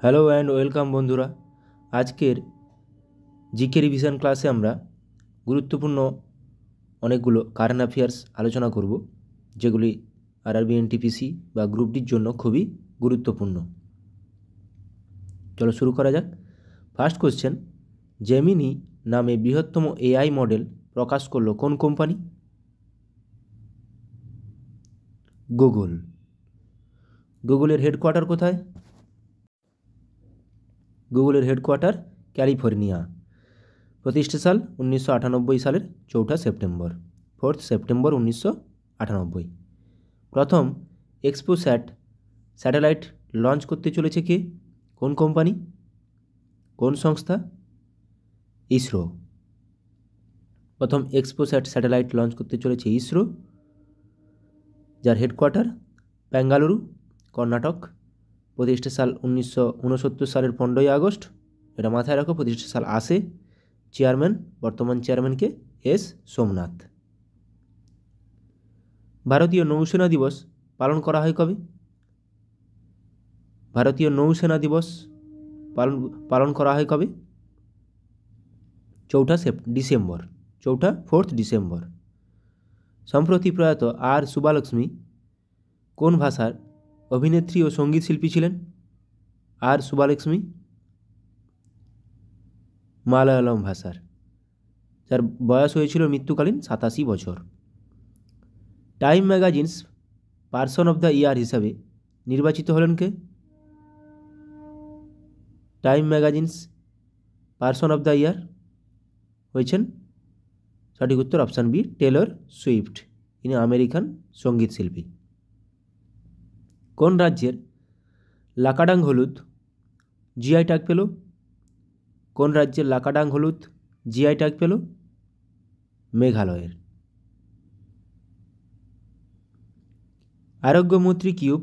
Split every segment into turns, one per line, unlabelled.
Hello and welcome বন্ধুরা। আজকের GK revision ক্লাসে আমরা গুরুত্বপূর্ণ অনেকগুলো কারেন্ট অ্যাফেয়ার্স আলোচনা করব, যেগুলি আরআরবি এনটিপিসি বা গ্রুপ ডির জন্য খুবই গুরুত্বপূর্ণ। চলো শুরু করা যাক। ফার্স্ট কোশ্চেন, জেমিনি নামে বৃহত্তম এআই মডেল প্রকাশ করলো কোন কোম্পানি? গুগল। গুগলের হেডকোয়ার্টার কোথায়? গুগলের হেডকোয়ার্টার ক্যালিফোর্নিয়া। প্রতিষ্ঠা সাল 1998 সালের 4 সেপ্টেম্বর, 4 সেপ্টেম্বর 1998। প্রথম এক্সপোস্যাট স্যাটেলাইট লঞ্চ করতে চলেছে কে? কোন কোম্পানি, কোন সংস্থা? ইসরো। প্রথম এক্সপোস্যাট স্যাটেলাইট লঞ্চ করতে চলেছে ইসরো, যার হেডকোয়ার্টার বেঙ্গালুরু, কর্ণাটক। প্রতিষ্ঠা সাল 1969 সালের 15 আগস্ট। এটা মাথায় রাখো, প্রতিষ্ঠা সাল আসে। চেয়ারম্যান, বর্তমান চেয়ারম্যানকে এস সোমনাথ। ভারতীয় নৌসেনা দিবস পালন করা হয় কবে? ভারতীয় নৌসেনা দিবস পালন করা হয় কবে? 4 ডিসেম্বর, 4 ডিসেম্বর। সম্প্রতি প্রয়াত আর সুবালক্ষ্মী কোন ভাষার অভিনেত্রী ও সঙ্গীত শিল্পী ছিলেন? আর সুবালক্ষ্মী মালায়ালম ভাষার, যার বয়স হয়েছিল মৃত্যুকালীন 87 বছর। Time magazine's person of the year হিসাবে নির্বাচিত হলেন কে? Time magazine's person of the year হয়েছেন, সঠিক উত্তর অপশান বি, টেলর সুইফট। ইনি আমেরিকান সঙ্গীত শিল্পী। কোন রাজ্যের লাকাডাং হলুদ জিআই ট্যাগ পেল? কোন রাজ্যের লাকাডাং হলুদ জিআই ট্যাগ পেল? মেঘালয়ের। আরোগ্য মৈত্রী কিউব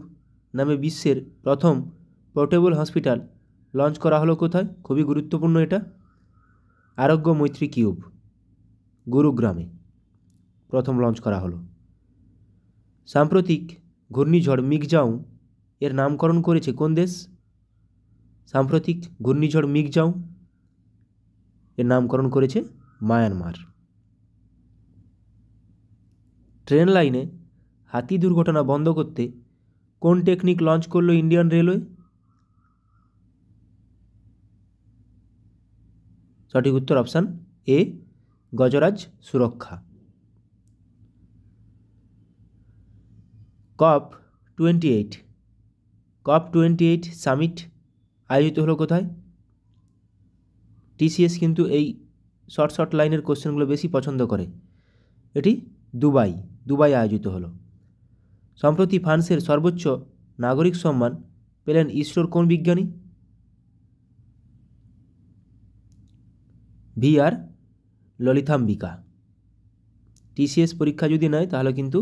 নামে বিশ্বের প্রথম পোর্টেবল হসপিটাল লঞ্চ করা হলো কোথায়? খুবই গুরুত্বপূর্ণ এটা। আরোগ্য মৈত্রী কিউব গুরুগ্রামে প্রথম লঞ্চ করা হলো। সাম্প্রতিক ঘূর্ণিঝড় মিগজাউ এর নামকরণ করেছে কোন দেশ? সাম্প্রতিক ঘূর্ণিঝড় মিগজাউ এর নামকরণ করেছে মায়ানমার। ট্রেন লাইনে হাতি দুর্ঘটনা বন্ধ করতে কোন টেকনিক লঞ্চ করলো ইন্ডিয়ান রেলওয়ে? সঠিক উত্তর অপশান এ, গজরাজ সুরক্ষা। COP28 সামিট আয়োজিত হলো কোথায়? টিসিএস কিন্তু এই শর্ট লাইনের কোশ্চেনগুলো বেশি পছন্দ করে। এটি দুবাই আয়োজিত হলো। সম্প্রতি ফ্রান্সের সর্বোচ্চ নাগরিক সম্মান পেলেন ইসরোর কোন বিজ্ঞানী? VR ললিতাম্বিকা। টিসিএস পরীক্ষা যদি নেয় তাহলে কিন্তু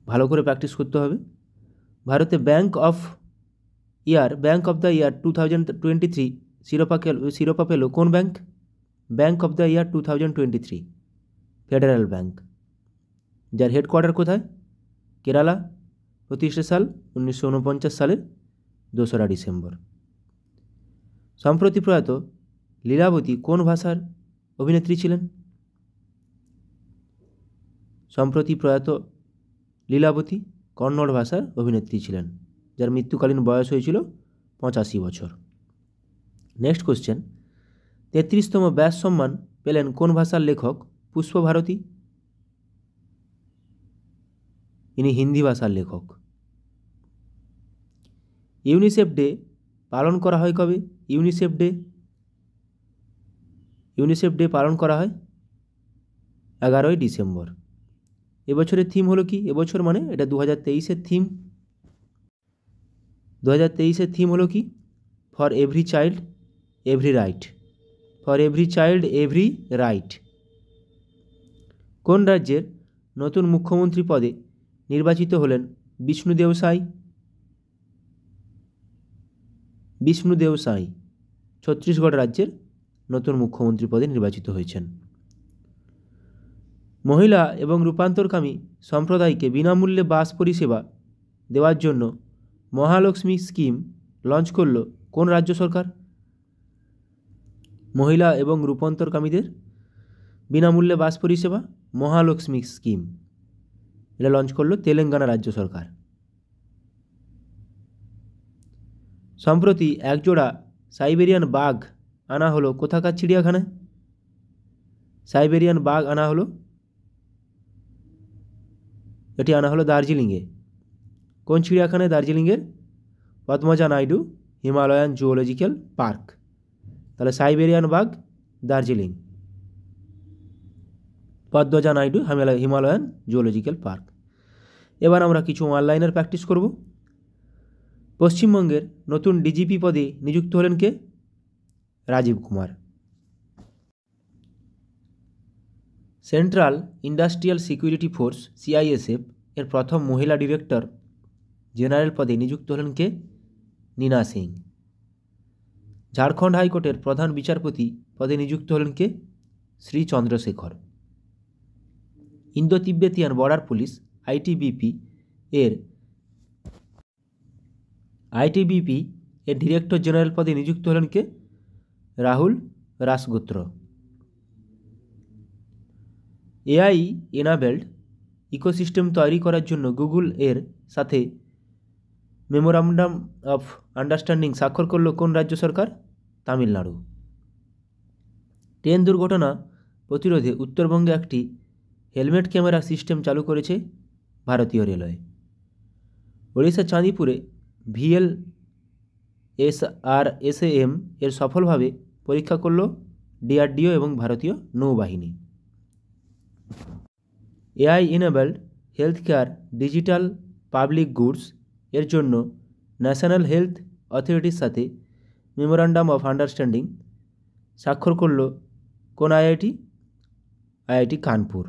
ভালো করে প্র্যাকটিস করতে হবে। ভারতে ব্যাংক অফ দ্য ইয়ার 2023 শিরোপা পেল কোন bank? Bank of the year 2023 federal bank, যার হেডকোয়ার্টার কোথায়? কেরালা। প্রতিষ্ঠা সাল 1949 সালের 2 ডিসেম্বর। সম্প্রতি প্রয়াত লীলাবতী কোন ভাষার অভিনেত্রী ছিলেন? সম্প্রতি প্রয়াত লীলাবতী কন্নড় ভাষার অভিনেত্রী ছিলেন, যার মৃত্যুকালীন বয়স হয়েছিল 85 বছর। নেক্সট কোশ্চেন, 33তম ব্যাস সম্মান পেলেন কোন ভাষার লেখক? পুষ্পভারতী। ইনি হিন্দি ভাষার লেখক। ইউনিসেফ ডে পালন করা হয় কবে? ইউনিসেফ ডে পালন করা হয় 11 ডিসেম্বর। এবছরের থিম হলো কি? এবছর মানে এটা 2023-এর থিম। 2023-এর থিম হলো কি? For every child every right. For every child every right. কোন রাজ্যের নতুন মুখ্যমন্ত্রী পদে নির্বাচিত হলেন বিষ্ণুদেব সাই? ছত্তিশগড় রাজ্যের নতুন মুখ্যমন্ত্রী পদে নির্বাচিত হয়েছেন। মহিলা এবং রূপান্তরকামী সম্প্রদায়কে বিনামূল্যে বাস পরিষেবা দেওয়ার জন্য মহালক্ষ্মী স্কিম লঞ্চ করলো কোন রাজ্য সরকার? মহিলা এবং রূপান্তরকামীদের বিনামূল্যে বাস পরিষেবা মহালক্ষ্মী স্কিম, এটা লঞ্চ করলো তেলেঙ্গানা রাজ্য সরকার। সম্প্রতি একজোড়া সাইবেরিয়ান বাঘ আনা হলো কোথাকার চিড়িয়াখানায়? সাইবেরিয়ান বাঘ আনা হলো, এটি আনা হলো দার্জিলিংয়ে। কোন চিড়িয়াখানায়? দার্জিলিংয়ের Padmaja Naidu Himalayan zoological park. তাহলে সাইবেরিয়ান বাঘ Darjeeling, Padmaja Naidu Himalayan zoological park. এবার আমরা কিছু অনলাইনের প্র্যাকটিস করব। পশ্চিমবঙ্গের নতুন ডিজিপি পদে নিযুক্ত হলেন কে? Rajeev Kumar. Central industrial security force CISF এর প্রথম মহিলা ডিরেক্টর জেনারেল পদে নিযুক্ত হলেন কে? নীনা সিং। ঝাড়খণ্ড হাইকোর্টের প্রধান বিচারপতি পদে নিযুক্ত হলেন কে? Shri Chandrashekhar. Indo Tibetan border police ITBP এর ডিরেক্টর জেনারেল পদে নিযুক্ত হলেন কে? Rahul Rasgotra. AI enabled ecosystem তৈরি করার জন্য গুগল এর সাথে মেমোরান্ডাম অফ আন্ডারস্ট্যান্ডিং স্বাক্ষর করল কোন রাজ্য সরকার? তামিলনাড়ু। ট্রেন দুর্ঘটনা প্রতিরোধে উত্তরবঙ্গে একটি হেলমেট ক্যামেরা সিস্টেম চালু করেছে ভারতীয় রেলওয়ে। ওড়িশার চাঁদিপুরে VLSRSAM এর সফলভাবে পরীক্ষা করল ডিআরডিও এবং ভারতীয় নৌবাহিনী। AI enabled health care digital public goods এর জন্য ন্যাশনাল হেলথ অথরিটির সাথে মেমোরান্ডাম অফ আন্ডারস্ট্যান্ডিং স্বাক্ষর করল কোন আইআইটি? আইআইটি কানপুর।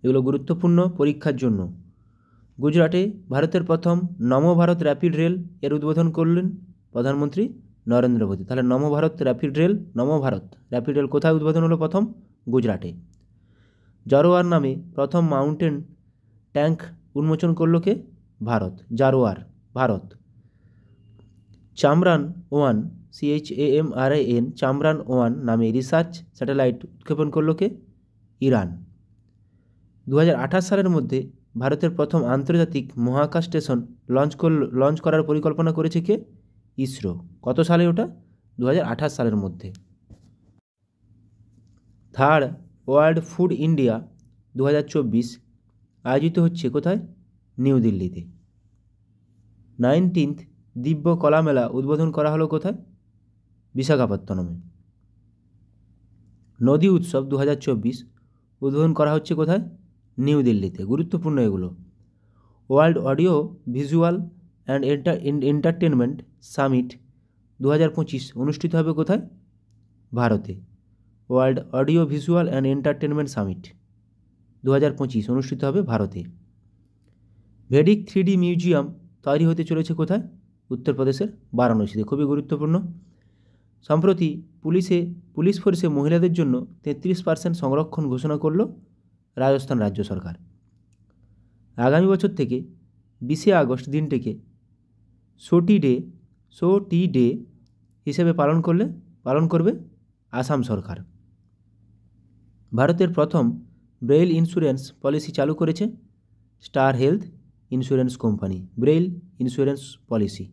এগুলো গুরুত্বপূর্ণ পরীক্ষার জন্য। গুজরাটে ভারতের প্রথম নমভারত র্যাপিড রেল এর উদ্বোধন করলেন প্রধানমন্ত্রী নরেন্দ্র মোদী। তাহলে নমভারত র্যাপিড রেল কোথায় উদ্বোধন হলো? প্রথম গুজরাটে। জারোয়ার নামে প্রথম মাউন্টেন ট্যাঙ্ক উন্মোচন করল কে? ভারত। জারোয়ার, ভারত। চামরান 1 CHAMRAN চামরান 1 নামে রিসার্চ স্যাটেলাইট উৎক্ষেপণ করল কে? ইরান। 2028 সালের মধ্যে ভারতের প্রথম আন্তর্জাতিক মহাকাশ স্টেশন লঞ্চ করার পরিকল্পনা করেছে কে? ইসরো। কত সালে ওটা? 2028 সালের মধ্যে। থার্ড ওয়ার্ল্ড ফুড ইন্ডিয়া 2024 আয়োজিত হচ্ছে কোথায়? নিউ দিল্লিতে। 19th দিব্য কলা মেলা উদ্বোধন করা হলো কোথায়? বিশাখাপত্তনমে। নদী উৎসব 2024 উদ্বোধন করা হচ্ছে কোথায়? নিউ দিল্লিতে। গুরুত্বপূর্ণ এগুলো। World audio visual and entertainment summit 2025 অনুষ্ঠিত হবে কোথায়? ভারতে। World audio visual and entertainment summit 2025 অনুষ্ঠিত হবে ভারতে। ভেডিক 3D মিউজিয়াম তৈরি হতে চলেছে কোথায়? উত্তরপ্রদেশের বারাণসীতে। খুবই গুরুত্বপূর্ণ। সম্প্রতি পুলিশ ফোর্সে মহিলাদের জন্য 33% সংরক্ষণ ঘোষণা করল রাজস্থান রাজ্য সরকার। আগামী বছর থেকে 20 আগস্ট দিনটিকে সোটি ডে হিসেবে পালন করবে আসাম সরকার। ভারতের প্রথম ব্রেইল ইন্স্যুরেন্স পলিসি চালু করেছে star health insurance company. Braille insurance policy.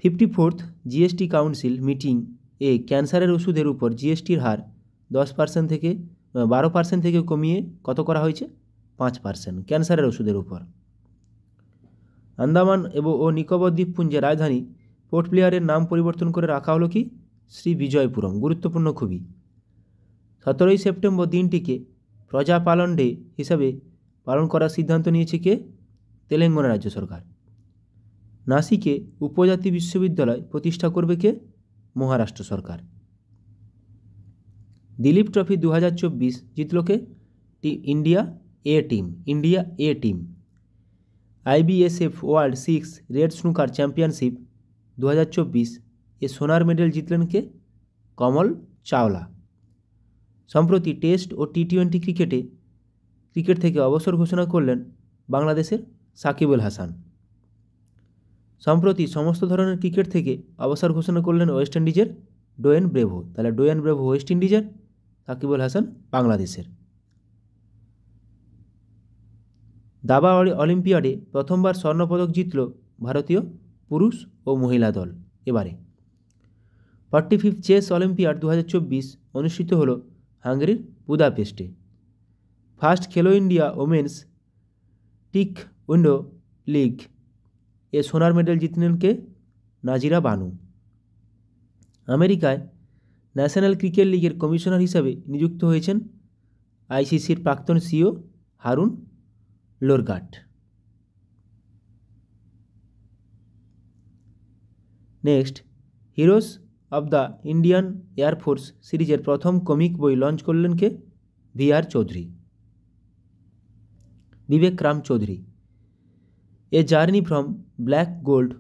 54th GST council meeting এ ক্যান্সারের ওষুধের উপর জিএসটির হার 12% থেকে কমিয়ে কত করা হয়েছে? 5% ক্যান্সারের ওষুধের উপর। আন্দামান ও নিকোবর দ্বীপপুঞ্জের রাজধানী পোর্ট ব্লেয়ারের নাম পরিবর্তন করে রাখা হলো কি? শ্রী বিজয়পুরম। গুরুত্বপূর্ণ খুবই। 17 সেপ্টেম্বর দিনটিকে প্রজাপালন ডে হিসাবে পালন করার সিদ্ধান্ত নিয়েছে কে? তেলেঙ্গানা রাজ্য সরকার। নাসিকে উপজাতি বিশ্ববিদ্যালয় প্রতিষ্ঠা করবে কে? মহারাষ্ট্র সরকার। দিলীপ ট্রফি 2024 জিতল কে? India A team. IBSF world 6 red snooker championship 2024 এ সোনার মেডেল জিতলেন কে? কমল চাওলা। সম্প্রতি টেস্ট ও T20 ক্রিকেটে ক্রিকেট থেকে অবসর ঘোষণা করলেন বাংলাদেশের সাকিব আল হাসান। সম্প্রতি সমস্ত ধরনের ক্রিকেট থেকে অবসর ঘোষণা করলেন ওয়েস্ট ইন্ডিজের ডোয়েন ব্রেভো। তাহলে ডোয়েন ব্রেভো ওয়েস্ট ইন্ডিজের, সাকিব আল হাসান বাংলাদেশের। দাবা অলিম্পিয়াডে প্রথমবার স্বর্ণপদক জিতল ভারতীয় পুরুষ ও মহিলা দল। এবারে 45th চেস অলিম্পিয়াড 2024 অনুষ্ঠিত হল হাঙ্গেরির বুদাপেস্টে। First Khelo India women's taekwondo league এ সোনার মেডেল জিতলেন কে? নাজিরা বানু। আমেরিকায় ন্যাশনাল ক্রিকেট লিগের কমিশনার হিসাবে নিযুক্ত হয়েছেন আইসিসির প্রাক্তন CEO Haroon Lorgat. Next, heroes of the Indian air force সিরিজের প্রথম কমিক বই লঞ্চ করলেন কে? VR Chaudhary, Vivek Ram Chaudhary. A journey from black gold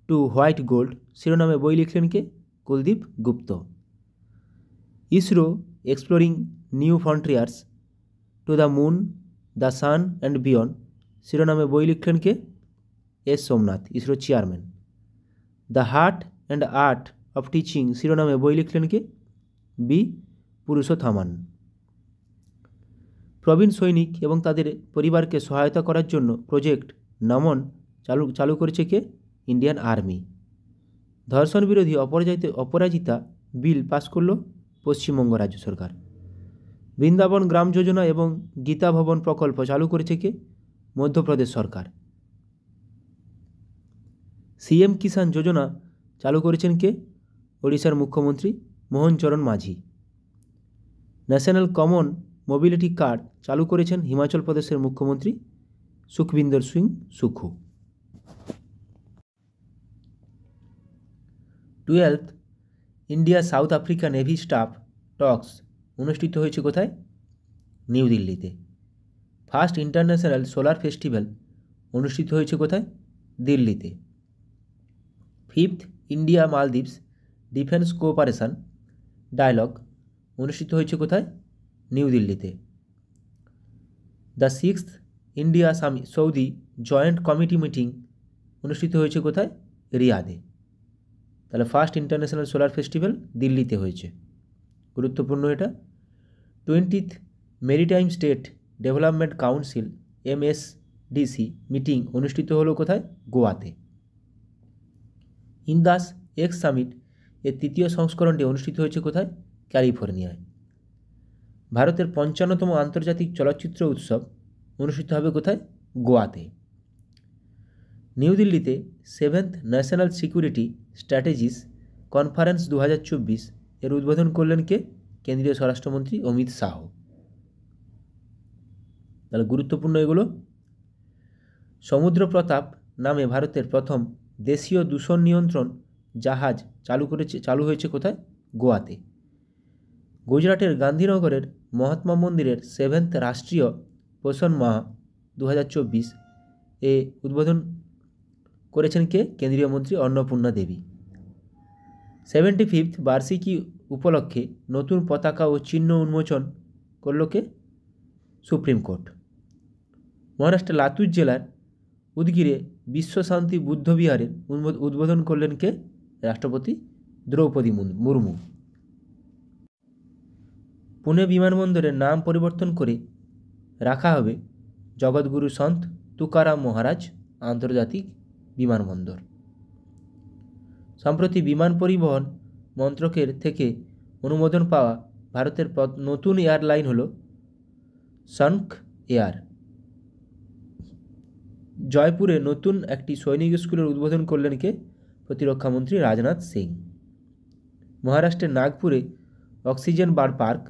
to white gold শিরোনামে বই লিখলেন কে? Kuldeep Gupta. ISRO exploring new frontiers to the moon, the sun and beyond শিরোনামে বই লিখলেন কে? S Somnath, ISRO chairman. The heart and art of teaching শিরোনামে বই লিখলেন কে? বি পুরুষোত্তমান। প্রবীণ সৈনিক এবং তাদের পরিবারকে সহায়তা করার জন্য প্রজেক্ট নমন চালু করেছে কে? Indian army. ধর্ষণ বিরোধী অপরাজিতা বিল পাস করল পশ্চিমবঙ্গ রাজ্য সরকার। বৃন্দাবন গ্রাম যোজনা এবং গীতা ভবন প্রকল্প চালু করেছে কে? মধ্যপ্রদেশ সরকার। সিএম কিষাণ যোজনা চালু করেছেন কে? ওড়িশার মুখ্যমন্ত্রী মোহন চরণ মাঝি। ন্যাশনাল কমন মোবিলিটি কার্ড চালু করেছেন হিমাচল প্রদেশের মুখ্যমন্ত্রী Sukhvinder Singh Sukhu. 12th India South Africa navy staff talks অনুষ্ঠিত হয়েছে কোথায়? নিউ দিল্লিতে। ফার্স্ট ইন্টারন্যাশনাল সোলার ফেস্টিভ্যাল অনুষ্ঠিত হয়েছে কোথায়? দিল্লিতে। 5th India Maldives defence cooperation dialogue অনুষ্ঠিত হয়েছে কোথায়? নিউ দিল্লিতে। The 6th India Saudi joint committee meeting অনুষ্ঠিত হয়েছে কোথায়? রিয়াদে। তাহলে ফার্স্ট ইন্টারন্যাশনাল সোলার ফেস্টিভ্যাল দিল্লিতে হয়েছে, গুরুত্বপূর্ণ এটা। 20th maritime state development council MSDC meeting অনুষ্ঠিত হলো কোথায়? গোয়াতে। ইন্দাস এক্স সামিট এর তৃতীয় সংস্করণটি অনুষ্ঠিত হয়েছে কোথায়? ক্যালিফোর্নিয়ায়। ভারতের 55তম আন্তর্জাতিক চলচ্চিত্র উৎসব অনুষ্ঠিত হবে কোথায়? গোয়াতে। নিউ দিল্লিতে 7th national security strategies conference 2024 এর উদ্বোধন করলেন কে? কেন্দ্রীয় স্বরাষ্ট্রমন্ত্রী অমিত শাহ। তাহলে গুরুত্বপূর্ণ এগুলো। সমুদ্র প্রতাপ নামে ভারতের প্রথম দেশীয় দূষণ নিয়ন্ত্রণ জাহাজ চালু হয়েছে কোথায়? গোয়াতে। গুজরাটের গান্ধীনগরের মহাত্মা মন্দিরের 7th রাষ্ট্রীয় পোষণ মাহ 2024 এ উদ্বোধন করেছেন কে? কেন্দ্রীয় মন্ত্রী অন্নপূর্ণা দেবী। 75th বার্ষিকী উপলক্ষে নতুন পতাকা ও চিহ্ন উন্মোচন করল কে? Supreme court. মহারাষ্ট্রের লাতুর জেলার উদগিরে বিশ্বশান্তি বুদ্ধবিহারের উদ্বোধন করলেন কে? রাষ্ট্রপতি দ্রৌপদী মুর্মু। পুনে বিমানবন্দরের নাম পরিবর্তন করে রাখা হবে জগৎগুরু সন্ত তুকারাম মহারাজ আন্তর্জাতিক বিমানবন্দর। সম্প্রতি বিমান পরিবহন মন্ত্রকের থেকে অনুমোদন পাওয়া ভারতের নতুন এয়ারলাইন হল সনক এয়ার। জয়পুরে নতুন একটি সৈনিক স্কুলের উদ্বোধন করলেন কে? প্রতিরক্ষামন্ত্রী রাজনাথ সিং। মহারাষ্ট্রের নাগপুরে অক্সিজেন বার পার্ক,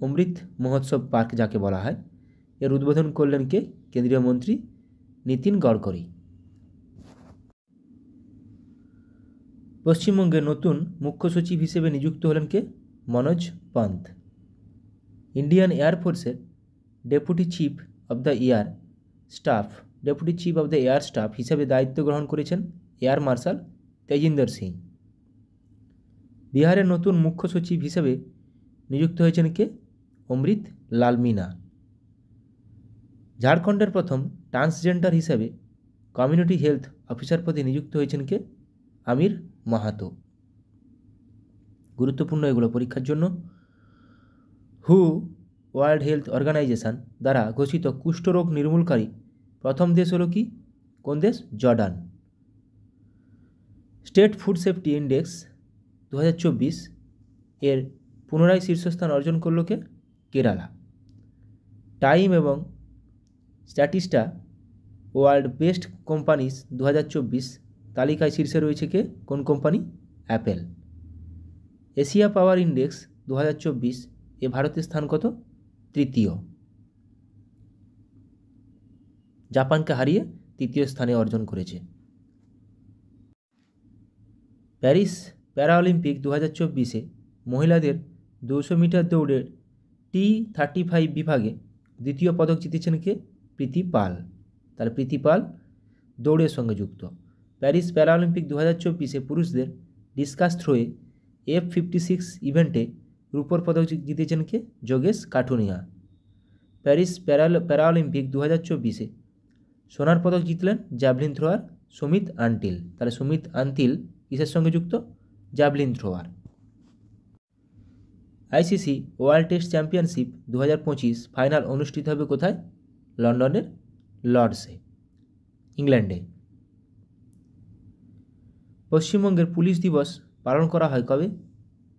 অমৃত মহোৎসব পার্ক যাকে বলা হয়, এর উদ্বোধন করলেন কে? কেন্দ্রীয় মন্ত্রী নীতিন গডকরি। পশ্চিমবঙ্গের নতুন মুখ্য সচিব হিসেবে নিযুক্ত হলেন কে? মনোজ পন্ত। ইন্ডিয়ান এয়ারফোর্সের deputy chief of the air staff হিসেবে দায়িত্ব গ্রহণ করেছেন এয়ার মার্শাল তেজিন্দর সিং। বিহারের নতুন মুখ্য সচিব হিসেবে নিযুক্ত হয়েছেন কে? অমৃত লাল মিনা। ঝাড়খণ্ডের প্রথম ট্রান্সজেন্ডার হিসেবে কমিউনিটি হেলথ অফিসার পদে নিযুক্ত হয়েছেন কে? আমির মাহাতো। গুরুত্বপূর্ণ এগুলো পরীক্ষার জন্য। হু ওয়ার্ল্ড হেলথ অর্গানাইজেশন দ্বারা ঘোষিত কুষ্ঠরোগ নির্মূলকারী প্রথম দেশ হলো কি? কোন দেশ? Jordan. State food safety index 2024 এর পুনরায় শীর্ষস্থান অর্জন করল কে? কেরালা। টাইম এবং স্ট্যাটিস্টা ওয়ার্ল্ড বেস্ট কোম্পানিজ 2024 তালিকায় শীর্ষে রয়েছে কে? কোন কোম্পানি? অ্যাপেল। এশিয়া পাওয়ার ইন্ডেক্স 2024 এ ভারতের স্থান কত? তৃতীয়। জাপানকে হারিয়ে তৃতীয় স্থানে অর্জন করেছে। প্যারিস প্যারাঅলিম্পিক 2024-এ মহিলাদের 200 মিটার দৌড়ের T35 বিভাগে দ্বিতীয় পদক জিতেছেন কে? প্রীতি পাল। তাহলে প্রীতি পাল দৌড়ের সঙ্গে যুক্ত। প্যারিস প্যারাঅলিম্পিক 2024-এ পুরুষদের ডিসকাস থ্রোয়ে F56 ইভেন্টে রূপোর পদক জিতেছেন কে? যোগেশ কাঠুনিয়া। প্যারিস প্যারাঅলিম্পিক 2024-এ সোনার পদক জিতলেন জ্যাভলিন থ্রোয়ার সুমিত আন্টিল। তাহলে সুমিত আন্টিল কিসের সঙ্গে যুক্ত? Javelin thrower. ICC world test championship 2025 final অনুষ্ঠিত হবে কোথায়? লন্ডনের লর্ডসে, ইংল্যান্ডে। পশ্চিমবঙ্গের পুলিশ দিবস পালন করা হয় কবে?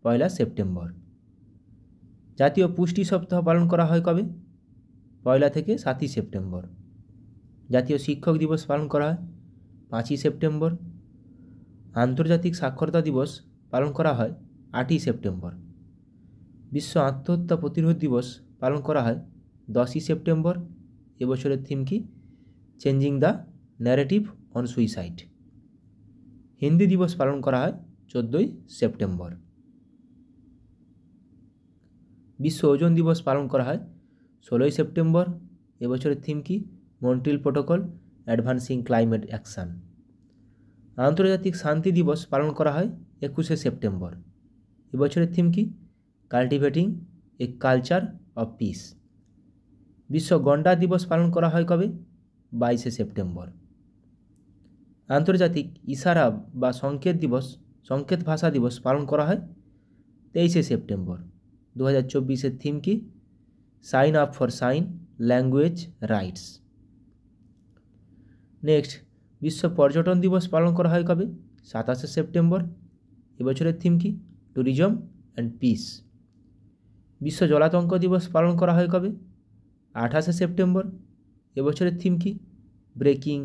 1 সেপ্টেম্বর। জাতীয় পুষ্টি সপ্তাহ পালন করা হয় কবে? 1 থেকে 7 সেপ্টেম্বর। জাতীয় শিক্ষক দিবস পালন করা হয় 5 সেপ্টেম্বর। আন্তর্জাতিক সাক্ষরতা দিবস পালন করা হয় 8 সেপ্টেম্বর। বিশ্ব আত্মহত্যা প্রতিরোধ দিবস পালন করা হয় 10 সেপ্টেম্বর। এবছরের থিম কি? Changing the narrative on suicide. Hindi দিবস পালন করা হয় 14 সেপ্টেম্বর। বিশ্ব ওজোন দিবস পালন করা হয় 16 সেপ্টেম্বর। এবছরের থিম কি? Montreal protocol advancing climate action. আন্তর্জাতিক শান্তি দিবস পালন করা হয় 21 সেপ্টেম্বর। এবছরের থিম কি? Cultivating a culture of piece. বিশ্ব গন্ডার দিবস পালন করা হয় কবে? 22 সেপ্টেম্বর। আন্তর্জাতিক ইশারা বা সংকেত ভাষা দিবস পালন করা হয় 23 সেপ্টেম্বর। 2024-এর থিম কি? Sign up for sign language rights. Next, বিশ্ব পর্যটন দিবস পালন করা হয় কবে? 27 সেপ্টেম্বর। এবছরের থিম কি? Tourism and piece. বিশ্ব জলাতঙ্ক দিবস পালন করা হয় কবে? 28 সেপ্টেম্বর। এবছরের থিম কি? Breaking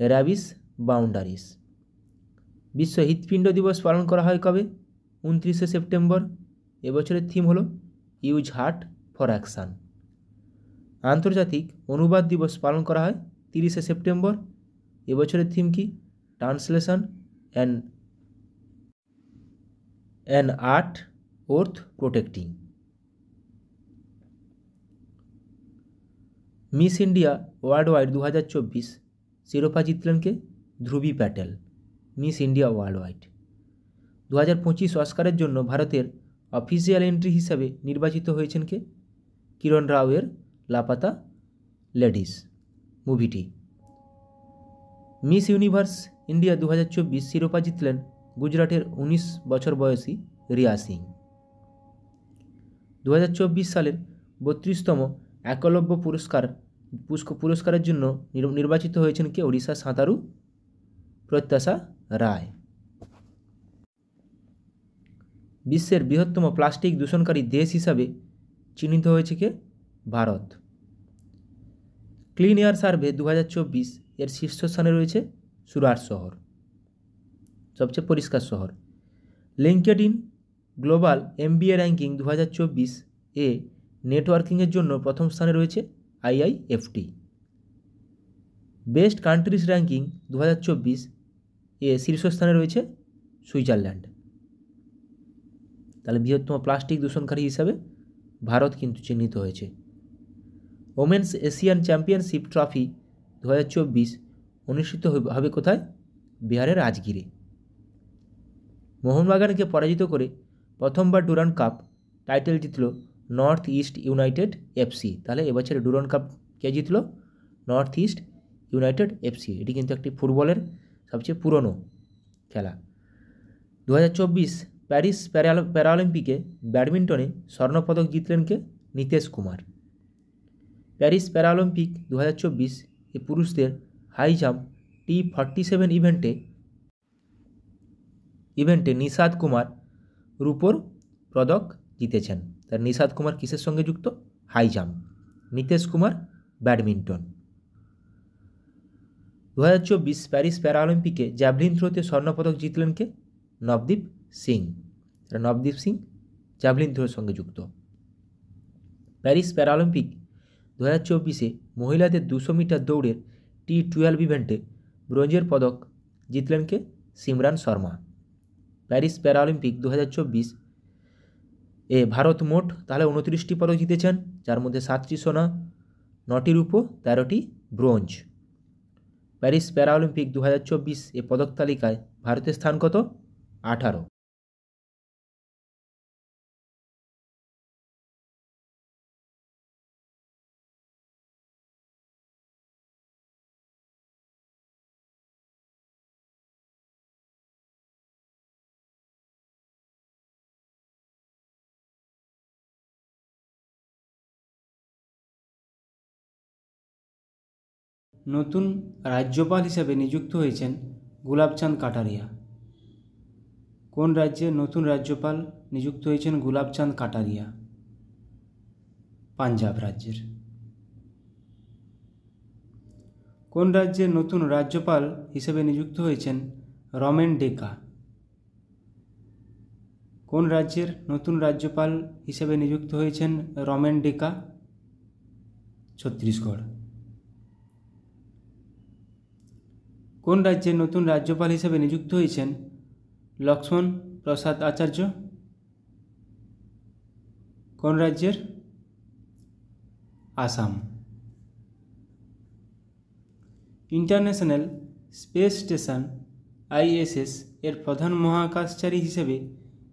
rabies boundaries. বিশ্ব হৃৎপিণ্ড দিবস পালন করা হয় কবে? 29 সেপ্টেম্বর। এবছরের থিম হলো ইউজ হার্ট ফর অ্যাকশান। আন্তর্জাতিক অনুবাদ দিবস পালন করা হয় 30 সেপ্টেম্বর। এবছরের থিম কি? Translation an art worth protecting. Miss India worldwide 2024 শিরোপা জিতলেন কে? Dhruvi Patel. Miss India worldwide 2025 অস্কারের জন্য ভারতের অফিসিয়াল এন্ট্রি হিসাবে নির্বাচিত হয়েছেন কে? কিরণ রাওয়ের লাপাতা লেডিস মুভিটি। মিস ইউনিভার্স ইন্ডিয়া 2024 শিরোপা জিতলেন গুজরাটের 19 বছর বয়সী রিয়া সিং। 2024 সালের 32তম একলব্য পুরস্কারের জন্য নির্বাচিত হয়েছেন কে? ওড়িশার সাঁতারু প্রত্যাশা রায়। বিশ্বের বৃহত্তম প্লাস্টিক দূষণকারী দেশ হিসাবে চিহ্নিত হয়েছে কে? ভারত। ক্লিন এয়ার সার্ভে 2024 এর শীর্ষস্থানে রয়েছে সুরাট শহর, সবচেয়ে পরিষ্কার শহর। লিঙ্কডইন গ্লোবাল MBA র্যাঙ্কিং 2024 এ নেটওয়ার্কিংয়ের জন্য প্রথম স্থানে রয়েছে IIFT। বেস্ট কান্ট্রিজ র্যাঙ্কিং 2024 এ শীর্ষস্থানে রয়েছে সুইজারল্যান্ড। তাহলে বৃহত্তম প্লাস্টিক দূষণকারী হিসাবে ভারত কিন্তু চিহ্নিত হয়েছে। ওমেন্স এশিয়ান চ্যাম্পিয়নশিপ ট্রফি 2024 অনুষ্ঠিত হবে কোথায়? বিহারের রাজগিরে। মোহনবাগানকে পরাজিত করে প্রথমবার ডুরান্ড কাপ টাইটেল জিতল নর্থ ইস্ট ইউনাইটেড FC। তাহলে এবছরে ডুরান্ড কাপ কে জিতলো? North east United FC. এটি কিন্তু একটি ফুটবলের সবচেয়ে পুরনো খেলা। 2024 প্যারিস প্যারাঅলিম্পিকে ব্যাডমিন্টনে স্বর্ণপদক জিতলেন কে? নীতেশ কুমার। প্যারিস প্যারাঅলিম্পিক 2024 এ পুরুষদের হাই জাম্প T47 ইভেন্টে নিশাদ কুমার রূপোর পদক জিতেছেন। তার নিশাদ কুমার কিসের সঙ্গে যুক্ত? High jump. Nitesh Kumar badminton. 2024 Paris প্যারাঅলিম্পিকে জ্যাভলিন থ্রোতে স্বর্ণপদক জিতলেন কে? নবদীপ সিং। নবদীপ সিং জ্যাভলিন থ্রোর সঙ্গে যুক্ত। প্যারিস প্যারাঅলিম্পিক 2024 মহিলাদের 200 মিটার দৌড়ের T12 ইভেন্টে ব্রোঞ্জের পদক জিতলেন কে? সিমরান শর্মা। প্যারিস প্যারাঅলিম্পিক 2024 এ ভারত মোট তাহলে 29টি পদক জিতেছেন, যার মধ্যে 7টি সোনা, 9টি রূপো, 13টি ব্রোঞ্জ। প্যারিস প্যারাঅলিম্পিক 2024 এ পদক তালিকায় ভারতের স্থান কত? 18।
নতুন রাজ্যপাল হিসেবে নিযুক্ত হয়েছেন গুলাবচাঁদ কাটারিয়া। কোন রাজ্যের নতুন রাজ্যপাল নিযুক্ত হয়েছেন গুলাবচাঁদ কাটারিয়া? পাঞ্জাব রাজ্যের। কোন রাজ্যের নতুন রাজ্যপাল হিসেবে নিযুক্ত হয়েছেন রমেন ডেকা? কোন রাজ্যের নতুন রাজ্যপাল হিসেবে নিযুক্ত হয়েছেন রমেন ডেকা? ছত্তিশগড়। কোন রাজ্যের নতুন রাজ্যপাল হিসেবে নিযুক্ত হয়েছেন লক্ষ্মণ প্রসাদ আচার্য? কোন রাজ্যের? Assam. International space station ISS এর প্রধান মহাকাশচারী হিসেবে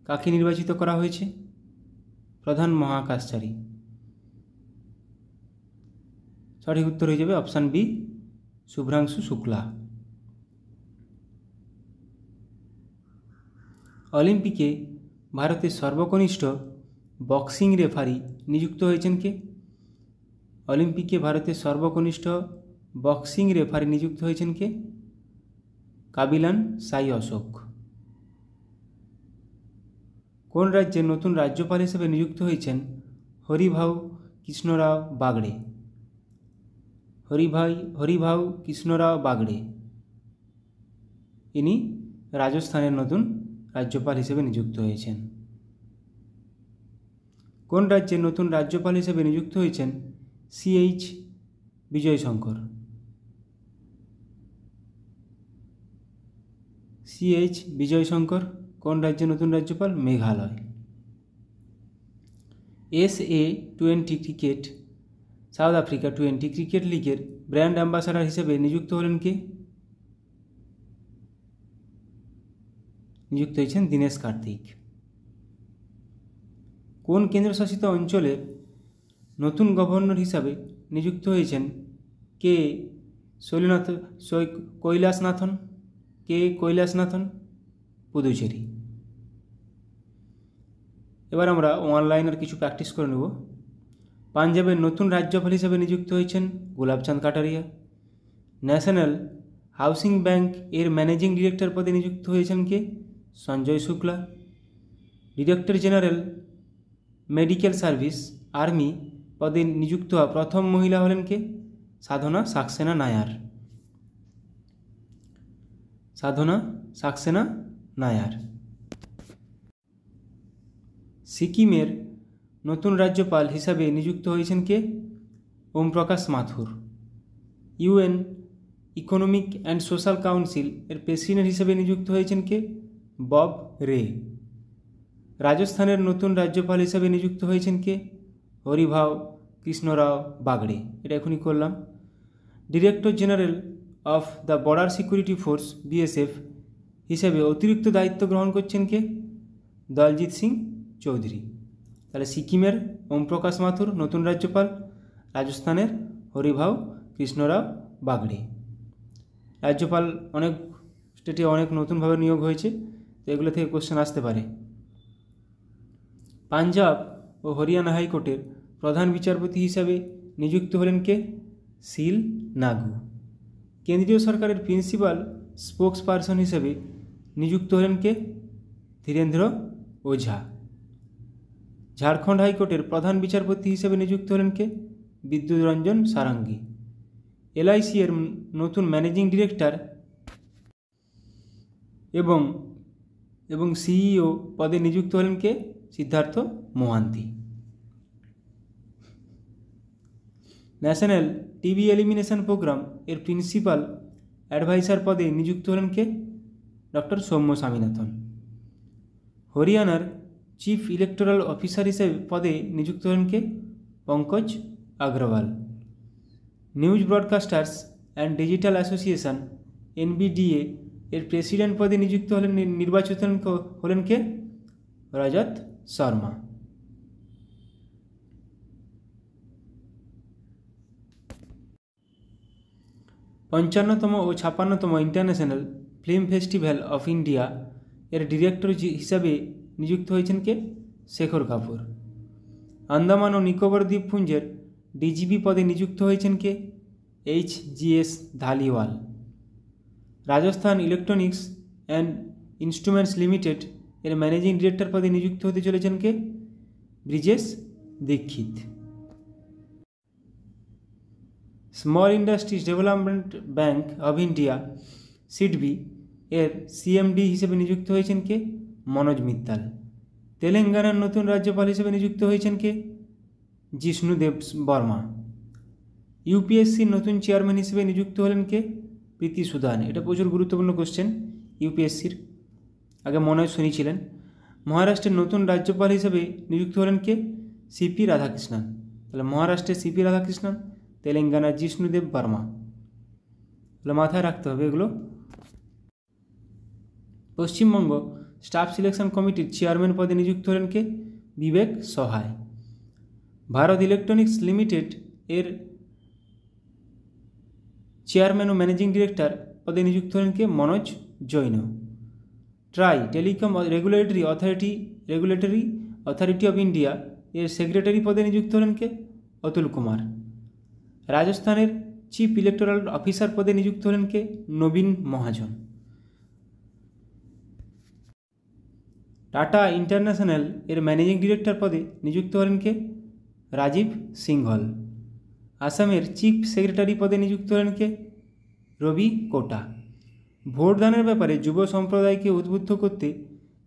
কাকে নির্বাচিত করা হয়েছে? প্রধান মহাকাশচারী। সঠিক উত্তর হয়ে যাবে অপশান বি, শুভ্রাংশু শুক্লা। অলিম্পিকে ভারতের সর্বকনিষ্ঠ বক্সিং রেফারি নিযুক্ত হয়েছেন কে? অলিম্পিকে ভারতের সর্বকনিষ্ঠ বক্সিং রেফারি নিযুক্ত হয়েছেন কে? কাবিলান সাই অশোক। কোন রাজ্যের নতুন রাজ্যপাল হিসেবে নিযুক্ত হয়েছেন হরিভাউ কৃষ্ণরাও বাগড়ে? হরিভাউ কৃষ্ণরাও বাগড়ে ইনি রাজস্থানের নতুন রাজ্যপাল হিসেবে নিযুক্ত হয়েছেন। কোন রাজ্যের নতুন রাজ্যপাল হিসেবে নিযুক্ত হয়েছেন CH বিজয়শঙ্কর? CH বিজয়শঙ্কর কোন রাজ্যের নতুন রাজ্যপাল? Meghalaya. SA-20 cricket south Africa 20 cricket লিগের ব্র্যান্ড অ্যাম্বাসাডার হিসেবে নিযুক্ত হলেন কে? নিযুক্ত হয়েছেন দীনেশ কার্তিক। কোন কেন্দ্রশাসিত অঞ্চলের নতুন গভর্নর হিসাবে নিযুক্ত হয়েছেন কে? কৈলাসনাথন? পুদুচেরি। এবার আমরা অনলাইনের কিছু প্র্যাকটিস করে নেব। পাঞ্জাবের নতুন রাজ্যপাল হিসেবে নিযুক্ত হয়েছেন Gulabchand Kataria. National housing bank এর ম্যানেজিং ডিরেক্টর পদে নিযুক্ত হয়েছেন কে? Sanjay Shukla. Director general medical service army পদে নিযুক্ত হওয়া প্রথম মহিলা হলেন কে? সাধনা সাক্সেনা নায়ার। সাধনা সাক্সেনা নায়ার। সিকিমের নতুন রাজ্যপাল হিসাবে নিযুক্ত হয়েছেন কে? ওম প্রকাশ মাথুর। UN economic and social council এর প্রেসিডেন্ট হিসেবে নিযুক্ত হয়েছেন কে? বব রে। রাজস্থানের নতুন রাজ্যপাল হিসেবে নিযুক্ত হয়েছেন কে? হরিভাউ কৃষ্ণরাও বাগড়ে। এটা এখনই করলাম। Director general of the border security force BSF হিসেবে অতিরিক্ত দায়িত্ব গ্রহণ করছেন কে? দলজিৎ সিং চৌধুরী। তাহলে সিকিমের ওম প্রকাশ মাথুর নতুন রাজ্যপাল, রাজস্থানের হরিভাউ কৃষ্ণরাও বাগড়ে। রাজ্যপাল অনেক স্টেটে অনেক নতুনভাবে নিয়োগ হয়েছে, তো এগুলো থেকে কোশ্চেন আসতে পারে। পাঞ্জাব ও হরিয়ানা হাইকোর্টের প্রধান বিচারপতি হিসাবে নিযুক্ত হলেন কে? শিল নাগু। কেন্দ্রীয় সরকারের প্রিন্সিপাল স্পোক্স পারসন হিসেবে নিযুক্ত হলেন কে? ধীরেন্দ্র ওঝা। ঝাড়খণ্ড হাইকোর্টের প্রধান বিচারপতি হিসেবে নিযুক্ত হলেন কে? বিদ্যুৎ রঞ্জন সারাঙ্গী। LIC এর নতুন ম্যানেজিং ডিরেক্টর এবং CEO পদে নিযুক্ত হলেন কে? Siddharth Mohanty. National TB elimination programme এর প্রিন্সিপাল অ্যাডভাইসার পদে নিযুক্ত হলেন কে? ডক্টর সৌম্য স্বামীনাথন। হরিয়ানার চিফ ইলেকটোরাল অফিসার হিসেবে পদে নিযুক্ত হলেন কে? Pankaj Agarwal. News broadcasters and digital association NBDA এর প্রেসিডেন্ট পদে নিযুক্ত নির্বাচিত হলেন কে? রজত শর্মা। পঞ্চান্নতম ও 56তম international film festival of India এর ডিরেক্টর হিসাবে নিযুক্ত হয়েছেন কে? শেখর কাপুর। আন্দামান ও নিকোবর দ্বীপপুঞ্জের DGP পদে নিযুক্ত হয়েছেন কে? HGS Dhaliwal. Rajasthan electronics and instruments limited এর ম্যানেজিং ডিরেক্টর পদে নিযুক্ত হতে চলেছেন কে? Brijesh Dixit. Small industries development bank of India SIDBI এর CMD হিসেবে নিযুক্ত হয়েছেন কে? মনোজ মিত্তাল। তেলেঙ্গানার নতুন রাজ্যপাল হিসেবে নিযুক্ত হয়েছেন কে? জিষ্ণুদেব বর্মা। UPSCর নতুন চেয়ারম্যান হিসেবে নিযুক্ত হলেন কে? প্রীতি সুদান। এটা প্রচুর গুরুত্বপূর্ণ কোশ্চেন UPSCর, আগে মনে হয় শুনেছিলেন। মহারাষ্ট্রের নতুন রাজ্যপাল হিসেবে নিযুক্ত হলেন কে? CP রাধাকৃষ্ণন। তাহলে মহারাষ্ট্রের CP রাধাকৃষ্ণন, তেলেঙ্গানার জিষ্ণুদেব বর্মা। তাহলে মাথায় রাখতে হবে এগুলো। পশ্চিমবঙ্গ স্টাফ সিলেকশন কমিটির চেয়ারম্যান পদে নিযুক্ত হলেন কে? বিবেক সহায়। ভারত ইলেকট্রনিক্স লিমিটেড এর চেয়ারম্যান ও ম্যানেজিং ডিরেক্টর পদে নিযুক্ত হলেন কে? Manoj Jain. TRAI telecom regulatory authority of India এর সেক্রেটারি পদে নিযুক্ত হলেন কে? অতুল কুমার। রাজস্থানের চিফ ইলেকটোরাল অফিসার পদে নিযুক্ত হলেন কে? নবীন মহাজন। টাটা ইন্টারন্যাশনাল এর ম্যানেজিং ডিরেক্টর পদে নিযুক্ত হলেন কে? রাজীব সিংহল। আসামের চিফ সেক্রেটারি পদে নিযুক্ত হলেন কে? রবি কোটা। ভোটদানের ব্যাপারে যুব সম্প্রদায়কে উদ্বুদ্ধ করতে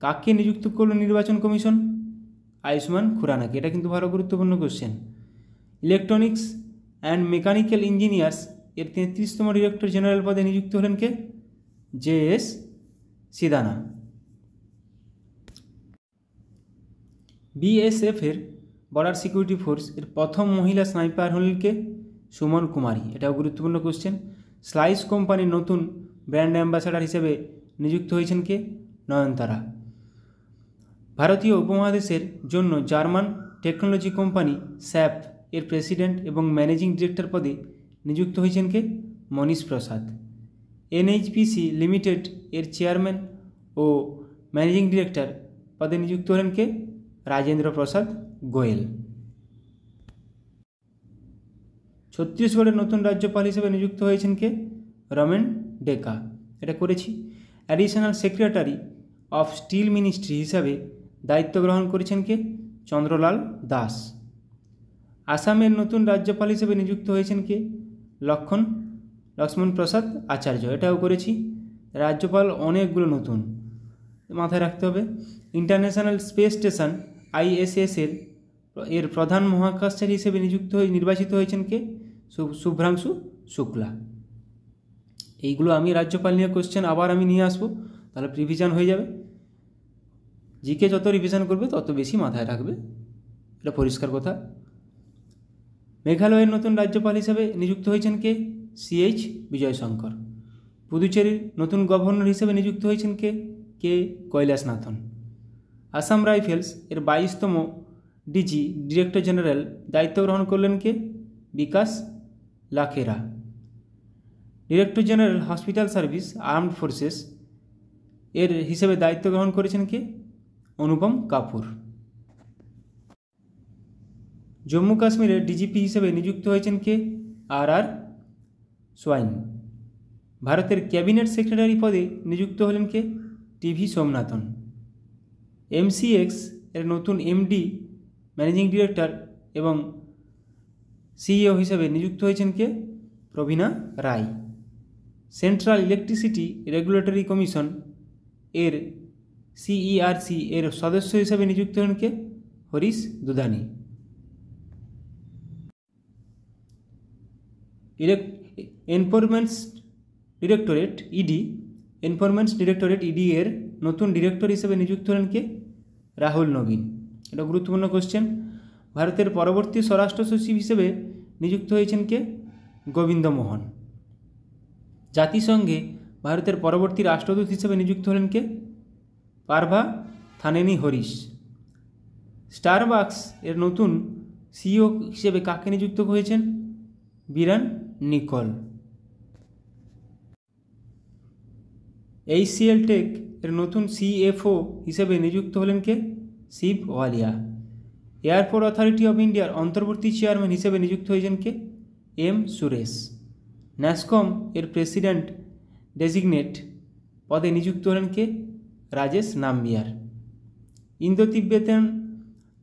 কাকে নিযুক্ত করল নির্বাচন কমিশন? আয়ুষ্মান খুরানাকে। এটা কিন্তু ভালো গুরুত্বপূর্ণ question. Electronics and mechanical engineers এর 33তম ডিরেক্টর জেনারেল পদে নিযুক্ত হলেন কে? JS সিদানা। BSF এর বর্ডার সিকিউরিটি ফোর্স এর প্রথম মহিলা স্নাইপার হলেন কে? সুমন কুমারী। এটাও গুরুত্বপূর্ণ কোশ্চেন। স্লাইস কোম্পানির নতুন ব্র্যান্ড অ্যাম্বাসাডার হিসেবে নিযুক্ত হয়েছেন কে? নয়নতারা। ভারতীয় উপমহাদেশের জন্য জার্মান টেকনোলজি কোম্পানি SAP এর প্রেসিডেন্ট এবং ম্যানেজিং ডিরেক্টর পদে নিযুক্ত হয়েছেন কে? মনীশ প্রসাদ। NHPC লিমিটেড এর চেয়ারম্যান ও ম্যানেজিং ডিরেক্টর পদে নিযুক্ত হলেন কে? রাজেন্দ্র প্রসাদ গোয়েল। ছত্তিশগড়ের নতুন রাজ্যপাল হিসেবে নিযুক্ত হয়েছেন কে? রমেন ডেকা। এটা করেছি। Additional secretary of steel ministry হিসাবে দায়িত্ব গ্রহণ করেছেন কে? চন্দ্রলাল দাস। আসামের নতুন রাজ্যপাল হিসেবে নিযুক্ত হয়েছেন কে? লক্ষ্মণ প্রসাদ আচার্য। এটাও করেছি। রাজ্যপাল অনেকগুলো নতুন, মাথায় রাখতে হবে। ইন্টারন্যাশনাল স্পেস স্টেশন ISS এর প্রধান মহাকাশচারী হিসেবে নির্বাচিত হয়েছেন কে? শুভ্রাংশু শুক্লা। এইগুলো আমি রাজ্যপাল নিয়ে কোশ্চেন আবার আমি নিয়ে আসবো, তাহলে রিভিশন হয়ে যাবে। জিকে যত রিভিশন করবে তত বেশি মাথায় রাখবে, এটা পরিষ্কার কথা। মেঘালয়ের নতুন রাজ্যপাল হিসেবে নিযুক্ত হয়েছেন কে? CH বিজয়শঙ্কর। পুদুচেরির নতুন গভর্নর হিসেবে নিযুক্ত হয়েছেন কে? কৈলাসনাথন। আসাম রাইফেলস এর 22তম ডিরেক্টর জেনারেল দায়িত্ব গ্রহণ করলেন কে? Vikash Lakhera. Director general hospital service armed forces এর হিসেবে দায়িত্ব গ্রহণ করেছেন কে? অনুপম কাপুর। জম্মু কাশ্মীরের ডিজিপি হিসেবে নিযুক্ত হয়েছেন কে? আর সোয়াইন। ভারতের ক্যাবিনেট সেক্রেটারি পদে নিযুক্ত হলেন কে? টিভি সোমনাথন। এমসিএক্স এর নতুন এমডি, ম্যানেজিং ডিরেক্টর এবং সিইও হিসেবে নিযুক্ত হয়েছেন কে? প্রবীণা রায়। সেন্ট্রাল ইলেকট্রিসিটি রেগুলেটরি কমিশন এর সিইআরসি এর সদস্য হিসেবে নিযুক্ত হলেন কে? হরিশ দুধানি। এনফোর্সমেন্ট ডিরেক্টরেট ইডি এর নতুন ডিরেক্টর হিসেবে নিযুক্ত হলেন কে? রাহুল নবীন। এটা গুরুত্বপূর্ণ কোশ্চেন। ভারতের পরবর্তী স্বরাষ্ট্র সচিব হিসেবে নিযুক্ত হয়েছেন কে? গোবিন্দ মোহন। জাতিসংঘে ভারতের পরবর্তী রাষ্ট্রদূত হিসেবে নিযুক্ত হলেন কে? পার্ভা থানেনি হরিশ। স্টারবাকস এর নতুন সিইও হিসেবে কাকে নিযুক্ত হয়েছেন? বিরান নিকল। এইচসিএল টেক এর নতুন সিএফও হিসেবে নিযুক্ত হলেন কে? শিব ওয়ালিয়া। এয়ারপোর্ট অথরিটি অফ ইন্ডিয়ার অন্তর্বর্তী চেয়ারম্যান হিসেবে নিযুক্ত হয়েছেন কে? এম সুরেশ। ন্যাসকম এর প্রেসিডেন্ট ডেজিগনেট পদে নিযুক্ত হলেন কে? Rajesh Nambiar. Indo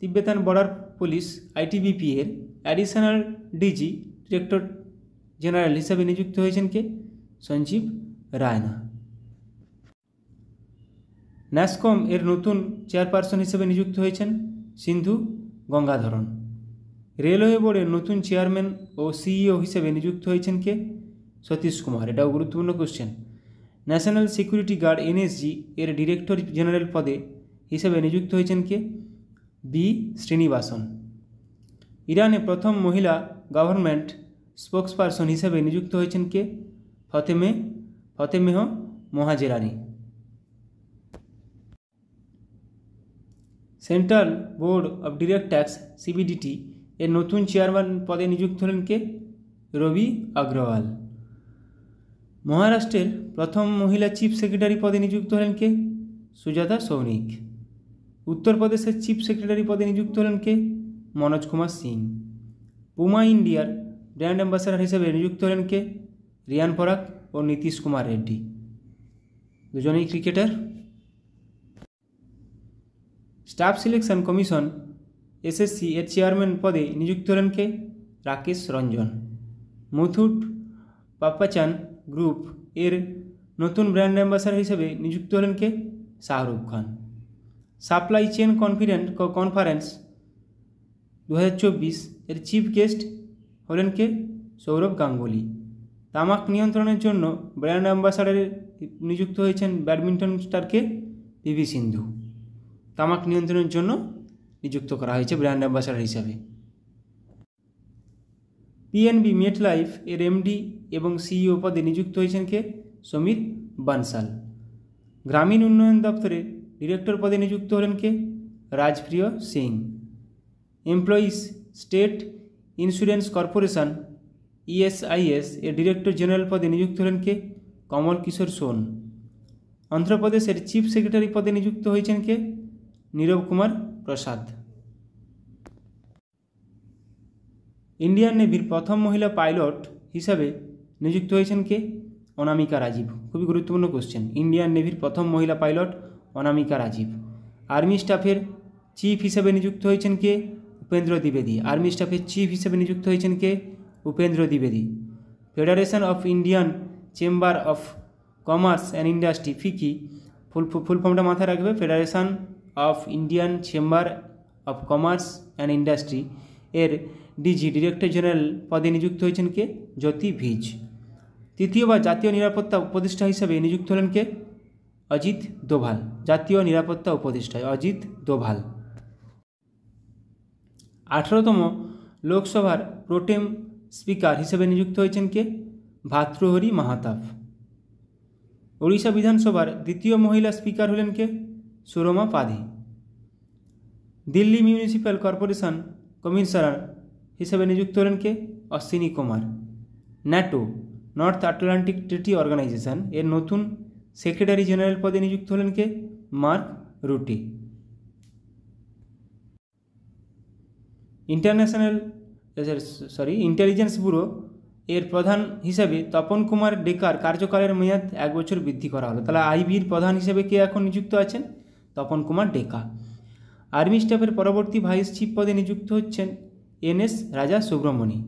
Tibetan border police ITBP এর অ্যাডিশনাল ডিজি, ডিরেক্টর জেনারেল হিসেবে নিযুক্ত হয়েছেন কে? সঞ্জীব রায়না। ন্যাসকম এর নতুন চেয়ারপারসন হিসেবে নিযুক্ত হয়েছেন সিন্ধু গঙ্গাধরন। রেলওয়ে বোর্ডের নতুন চেয়ারম্যান ও সিইও হিসেবে নিযুক্ত হয়েছেন কে? সতীশ কুমার। এটাও গুরুত্বপূর্ণ question. National Security Guard NSG এর ডিরেক্টর জেনারেল পদে হিসেবে নিযুক্ত হয়েছেন কে? বি শ্রীনিবাসন। ইরানে প্রথম মহিলা গভর্নমেন্ট স্পোকসপারসন হিসেবে নিযুক্ত হয়েছেন কে? Fatemeh Mohajerani. Central board of direct tax CBDT এর নতুন চেয়ারম্যান পদে নিযুক্ত হলেন কে? রবি আগ্রওয়াল। মহারাষ্ট্রের প্রথম মহিলা চিফ সেক্রেটারি পদে নিযুক্ত হলেন কে? সুজাতা সৌনিক। উত্তরপ্রদেশের চিফ সেক্রেটারি পদে নিযুক্ত হলেন কে? মনোজ কুমার সিং। পুমা ইন্ডিয়ার ব্র্যান্ড অ্যাম্বাসাডার হিসেবে নিযুক্ত হলেন কে? রিয়ান পরাগ ও নীতিশ কুমার রেড্ডি। দুজনেই cricketer. Staff selection commission SSC এর চেয়ারম্যান পদে নিযুক্ত হলেন কে? রাকেশ রঞ্জন। মুথুট পাপ্পাচান গ্রুপ এর নতুন ব্র্যান্ড অ্যাম্বাসাডার হিসেবে নিযুক্ত হলেন কে? Shahrukh Khan. Supply chain conference 2024 এর চিফ গেস্ট হলেন কে? সৌরভ গাঙ্গুলি। তামাক নিয়ন্ত্রণের জন্য ব্র্যান্ড অ্যাম্বাসাডারে নিযুক্ত হয়েছেন ব্যাডমিন্টন স্টারকে? পিভি সিন্ধু। তামাক নিয়ন্ত্রণের জন্য নিযুক্ত করা হয়েছে ব্র্যান্ড অ্যাম্বাসাডার হিসাবে। পিএনবি মেটলাইফ এর এমডি এবং সিইও পদে নিযুক্ত হয়েছেন কে? সমীর বানসাল। গ্রামীণ উন্নয়ন দপ্তরে ডিরেক্টর পদে নিযুক্ত হলেন কে? Rajpriya Singh. Employees state insurance corporation ESIS এর ডিরেক্টর জেনারেল পদে নিযুক্ত হলেন কে? কমল কিশোর সোন। অন্ধ্রপ্রদেশের চিফ সেক্রেটারি পদে নিযুক্ত হয়েছেন কে? নীরব কুমার প্রসাদ। ইন্ডিয়ান নেভির প্রথম মহিলা পাইলট হিসাবে নিযুক্ত হয়েছেন কে? অনামিকা রাজীব। খুবই গুরুত্বপূর্ণ কোশ্চেন। ইন্ডিয়ান নেভির প্রথম মহিলা পাইলট অনামিকা রাজীব। আর্মি স্টাফের চিফ হিসেবে নিযুক্ত হয়েছেন কে? উপেন্দ্র দ্বিবেদী। আর্মি স্টাফের চিফ হিসেবে নিযুক্ত হয়েছেন কে? উপেন্দ্র দ্বিবেদী। Federation of Indian chamber of commerce and industry, FICCI full ফর্মটা মাথায় রাখবে। Federation of Indian chamber of commerce and industry এর ডিজি, ডিরেক্টর জেনারেল পদে নিযুক্ত হয়েছেন কে? জ্যোতি ভিজ। তৃতীয়বার জাতীয় নিরাপত্তা উপদেষ্টা হিসেবে নিযুক্ত হলেন কে? অজিত দোভাল। জাতীয় নিরাপত্তা উপদেষ্টায় অজিত দোভাল। 18তম লোকসভার প্রোটেম স্পিকার হিসেবে নিযুক্ত হয়েছেন কে? ভাতৃহরি মাহাতাব। ওড়িশা বিধানসভার দ্বিতীয় মহিলা স্পিকার হলেন কে? Surma Padhi. Delhi municipal corporation commissioner হিসেবে নিযুক্ত হলেন কে? Ashwini Kumar. NATO north Atlantic treaty organisation এর নতুন সেক্রেটারি জেনারেল পদে নিযুক্ত হলেন কে? Mark Rutte. ইন্টেলিজেন্স ব্যুরো এর প্রধান হিসেবে তপন কুমার ডেকার কার্যকালের মেয়াদ 1 বছর বৃদ্ধি করা হলো। তাহলে আইবির প্রধান হিসেবে কে এখন নিযুক্ত আছেন? তপন কুমার ডেকা। আর্মি স্টাফের পরবর্তী ভাইস চিফ পদে নিযুক্ত হচ্ছেন NS রাজা সুব্রমণি।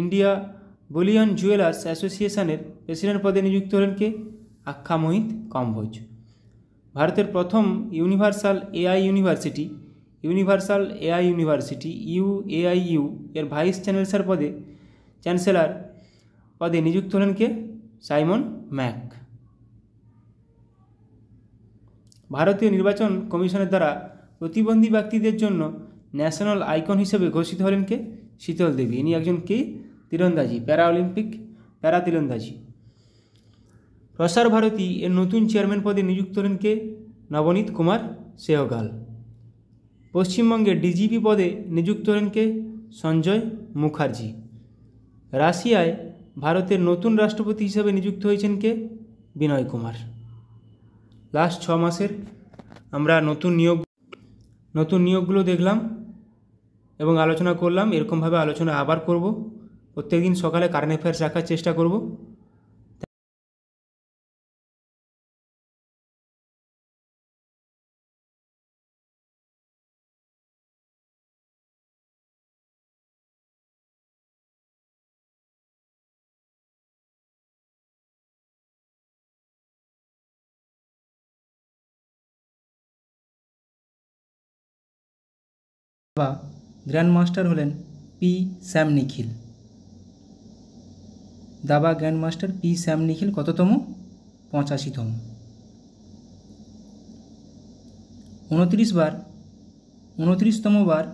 ইন্ডিয়া বুলিয়ন জুয়েলার্স অ্যাসোসিয়েশনের প্রেসিডেন্ট পদে নিযুক্ত হলেন কে? আখ্যা মোহিত কম্বোজ। ভারতের প্রথম ইউনিভার্সাল এআই ইউনিভার্সিটি UAIU এর ভাইস চ্যান্সেলর পদে নিযুক্ত হলেন কে? Simon Mac. ভারতীয় নির্বাচন কমিশনের দ্বারা প্রতিবন্ধী ব্যক্তিদের জন্য ন্যাশনাল আইকন হিসেবে ঘোষিত হলেন কে? শীতল দেবী। ইনি একজন কি? তীরন্দাজি, প্যারা তীরন্দাজি। প্রসার ভারতী এর নতুন চেয়ারম্যান পদে নিযুক্ত হলেন কে? নবনীত কুমার সেহগাল। পশ্চিমবঙ্গের ডিজিপি পদে নিযুক্ত হলেন কে? সঞ্জয় মুখার্জি। রাশিয়ায় ভারতের নতুন রাষ্ট্রপতি হিসেবে নিযুক্ত হয়েছেন কে? বিনয় কুমার। লাস্ট 6 মাসের আমরা নতুন নিয়োগগুলো দেখলাম এবং আলোচনা করলাম। এরকমভাবে আলোচনা আবার করব। প্রত্যেকদিন সকালে কারেন্ট অ্যাফেয়ার্স রাখার চেষ্টা করব।
বা গ্র্যান্ড মাস্টার হলেন পি স্যাম নিখিল। দাবা গ্র্যান্ড মাস্টার পি স্যাম নিখিল কততম? 85তম। 29তম বার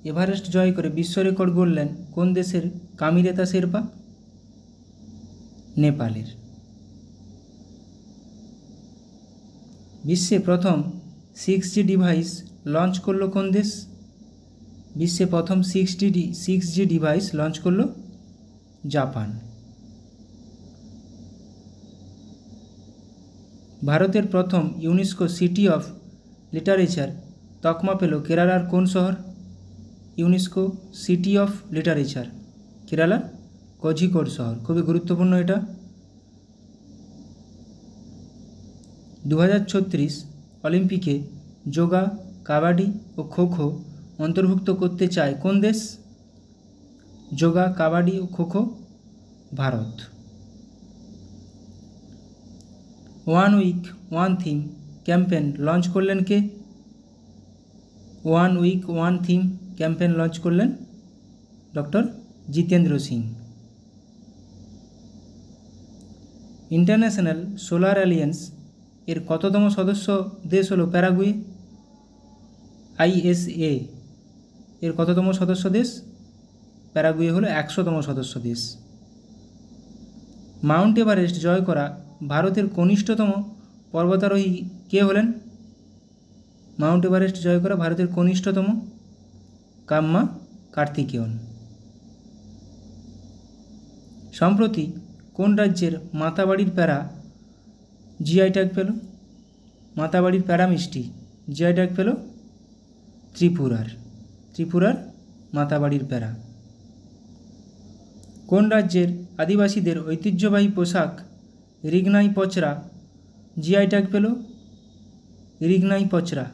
এভারেস্ট জয় করে বিশ্ব রেকর্ড গড়লেন কোন দেশের কামিরেতা শেরপা? নেপালের। বিশ্বে প্রথম 6G ডিভাইস লঞ্চ করলো কোন দেশ? বিশ্বে প্রথম 6G ডিভাইস লঞ্চ করলো জাপান। ভারতের প্রথম ইউনেস্কো সিটি অফ লিটারেচার তকমা পেল কেরালার কোন শহর? ইউনেস্কো সিটি অফ লিটারেচার কেরালার কোঝিকোড শহর। খুবই গুরুত্বপূর্ণ এটা। 2036 অলিম্পিকে যোগা, কাবাডি ও খোখো অন্তর্ভুক্ত করতে চায় কোন দেশ? যোগা, কাবাডি ও kho kho Bharat. 1 week 1 theme campaign launch করলেন কে? 1 উইক 1 থিম ক্যাম্পেন লঞ্চ করলেন doctor Jitendra Singh. International solar alliance এর কততম সদস্য দেশ হলো প্যারাগুয়ে? ISA এর কততম সদস্য দেশ? প্যারাগুয়ে হলো 100তম সদস্য দেশ। মাউন্ট এভারেস্ট জয় করা ভারতের কনিষ্ঠতম পর্বতারোহী কে হলেন? মাউন্ট এভারেস্ট জয় করা ভারতের কনিষ্ঠতম কাম্মা কার্তিকেয়ন। সম্প্রতি কোন রাজ্যের মাতাবাড়ির প্যারা জিআই ট্যাগ পেল? মাতাবাড়ির প্যারা মিষ্টি জিআই ট্যাগ পেল ত্রিপুরার মাতাবাড়ির প্যারা। কোন রাজ্যের আদিবাসীদের ঐতিহ্যবাহী পোশাক রিগনাই পচরা জিআই ট্যাগ পেল? রিগনাই পচরা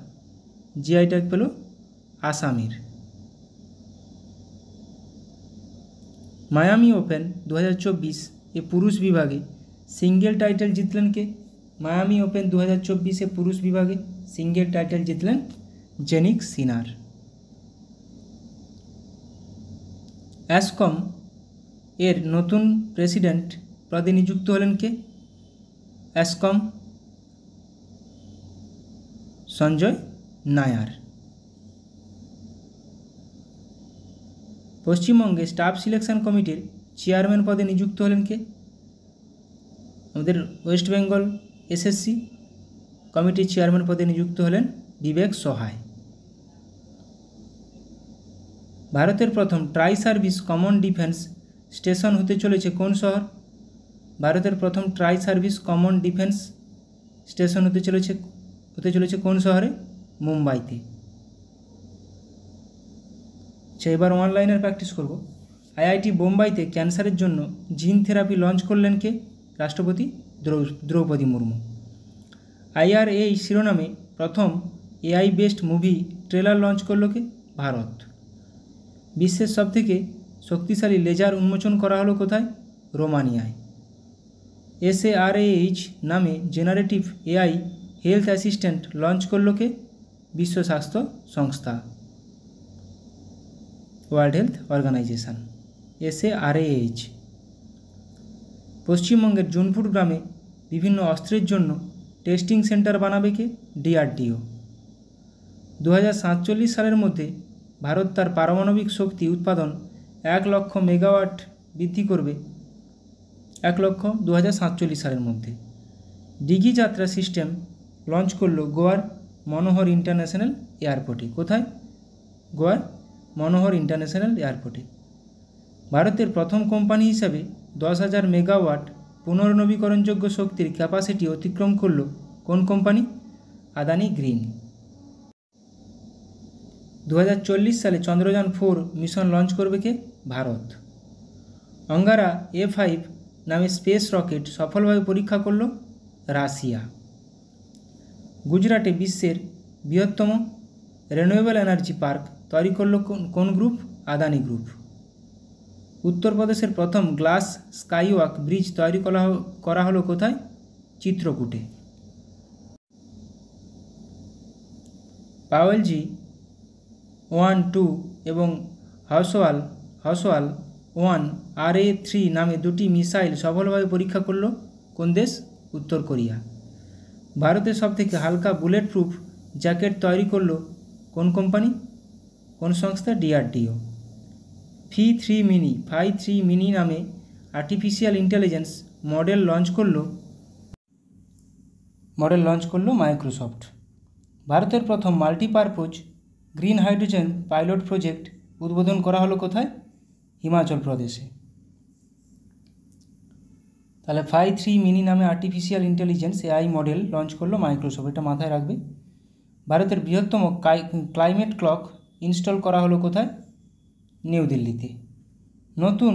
জিআই ট্যাগ পেল আসামের। মায়ামি ওপেন 2024 এ পুরুষ বিভাগে সিঙ্গেল টাইটেল জিতলেন কে? মায়ামি ওপেন 2024 এ পুরুষ বিভাগে সিঙ্গেল টাইটেল জিতলেন জেনিক সিনার। অ্যাসকম এর নতুন প্রেসিডেন্ট পদে নিযুক্ত হলেন কে? অ্যাসকম সঞ্জয় নায়ার। পশ্চিমবঙ্গে স্টাফ সিলেকশন কমিটির চেয়ারম্যান পদে নিযুক্ত হলেন কে? আমাদের ওয়েস্ট বেঙ্গল SSC কমিটির চেয়ারম্যান পদে নিযুক্ত হলেন বিবেক সহায়। ভারতের প্রথম try service common defence station হতে চলেছে কোন শহর? ভারতের প্রথম try service common defence station হতে চলেছে কোন শহরে? মুম্বাইতে। আচ্ছা, এবার অনলাইনের প্র্যাকটিস করব। আইআইটি বোম্বাইতে ক্যান্সারের জন্য জিন থেরাপি লঞ্চ করলেন কে? রাষ্ট্রপতি দ্রৌপদী মুর্মু। IRA শিরোনামে প্রথম AI based movie trailer launch করলো কে? ভারত। বিশ্বের সবথেকে শক্তিশালী লেজার উন্মোচন করা হলো কোথায়? রোমানিয়ায়। SARAH নামে generative AI health assistant launch করলো কে? বিশ্ব স্বাস্থ্য সংস্থা, ওয়ার্ল্ড হেলথ অর্গানাইজেশন, SARAH। পশ্চিমবঙ্গের জুনপুর গ্রামে বিভিন্ন অস্ত্রের জন্য টেস্টিং সেন্টার বানাবে কে? DRDO। 2047 সালের মধ্যে ভারত তার পারমাণবিক শক্তি উৎপাদন 1 লক্ষ মেগাওয়াট বৃদ্ধি করবে। 2047 সালের মধ্যে। ডিগি যাত্রা সিস্টেম লঞ্চ করলো গোয়ার মনোহর ইন্টারন্যাশনাল এয়ারপোর্টে। কোথায়? গোয়ার মনোহর ইন্টারন্যাশনাল এয়ারপোর্টে। ভারতের প্রথম কোম্পানি হিসাবে 10,000 মেগাওয়াট পুনর্নবীকরণযোগ্য শক্তির ক্যাপাসিটি অতিক্রম করল কোন কোম্পানি? আদানি গ্রিন। 2040 সালে চন্দ্রযান 4 মিশন লঞ্চ করবে কে? ভারত। অঙ্গারা A5 নামে স্পেস রকেট সফলভাবে পরীক্ষা করল রাশিয়া। গুজরাটে বিশ্বের বৃহত্তম রিনিউয়েবল এনার্জি পার্ক তৈরি করল কোন গ্রুপ? আদানি গ্রুপ। উত্তরপ্রদেশের প্রথম গ্লাস স্কাইওয়াক ব্রিজ তৈরি করা হলো কোথায়? চিত্রকূটে। পাওয়েলজি 1, 2 এবং হাউসওয়াল 1 RA3 নামে দুটি মিসাইল সফলভাবে পরীক্ষা করল কোন দেশ? উত্তর কোরিয়া। ভারতের সবথেকে হালকা বুলেট প্রুফ জ্যাকেট তৈরি করল কোন কোম্পানি? কোন সংস্থা? DRDO। Phi 3 মিনি নামে আর্টিফিশিয়াল ইন্টেলিজেন্স মডেল লঞ্চ করলো মাইক্রোসফট। ভারতের প্রথম multipurpose green hydrogen pilot project উদ্বোধন করা হলো কোথায়? হিমাচল প্রদেশে। তাহলে Phi 3 মিনি নামে artificial intelligence AI model launch করলো মাইক্রোসফট, এটা মাথায় রাখবে। ভারতের বৃহত্তম ক্লাইমেট ক্লক ইনস্টল করা হলো কোথায়? নিউ দিল্লিতে। নতুন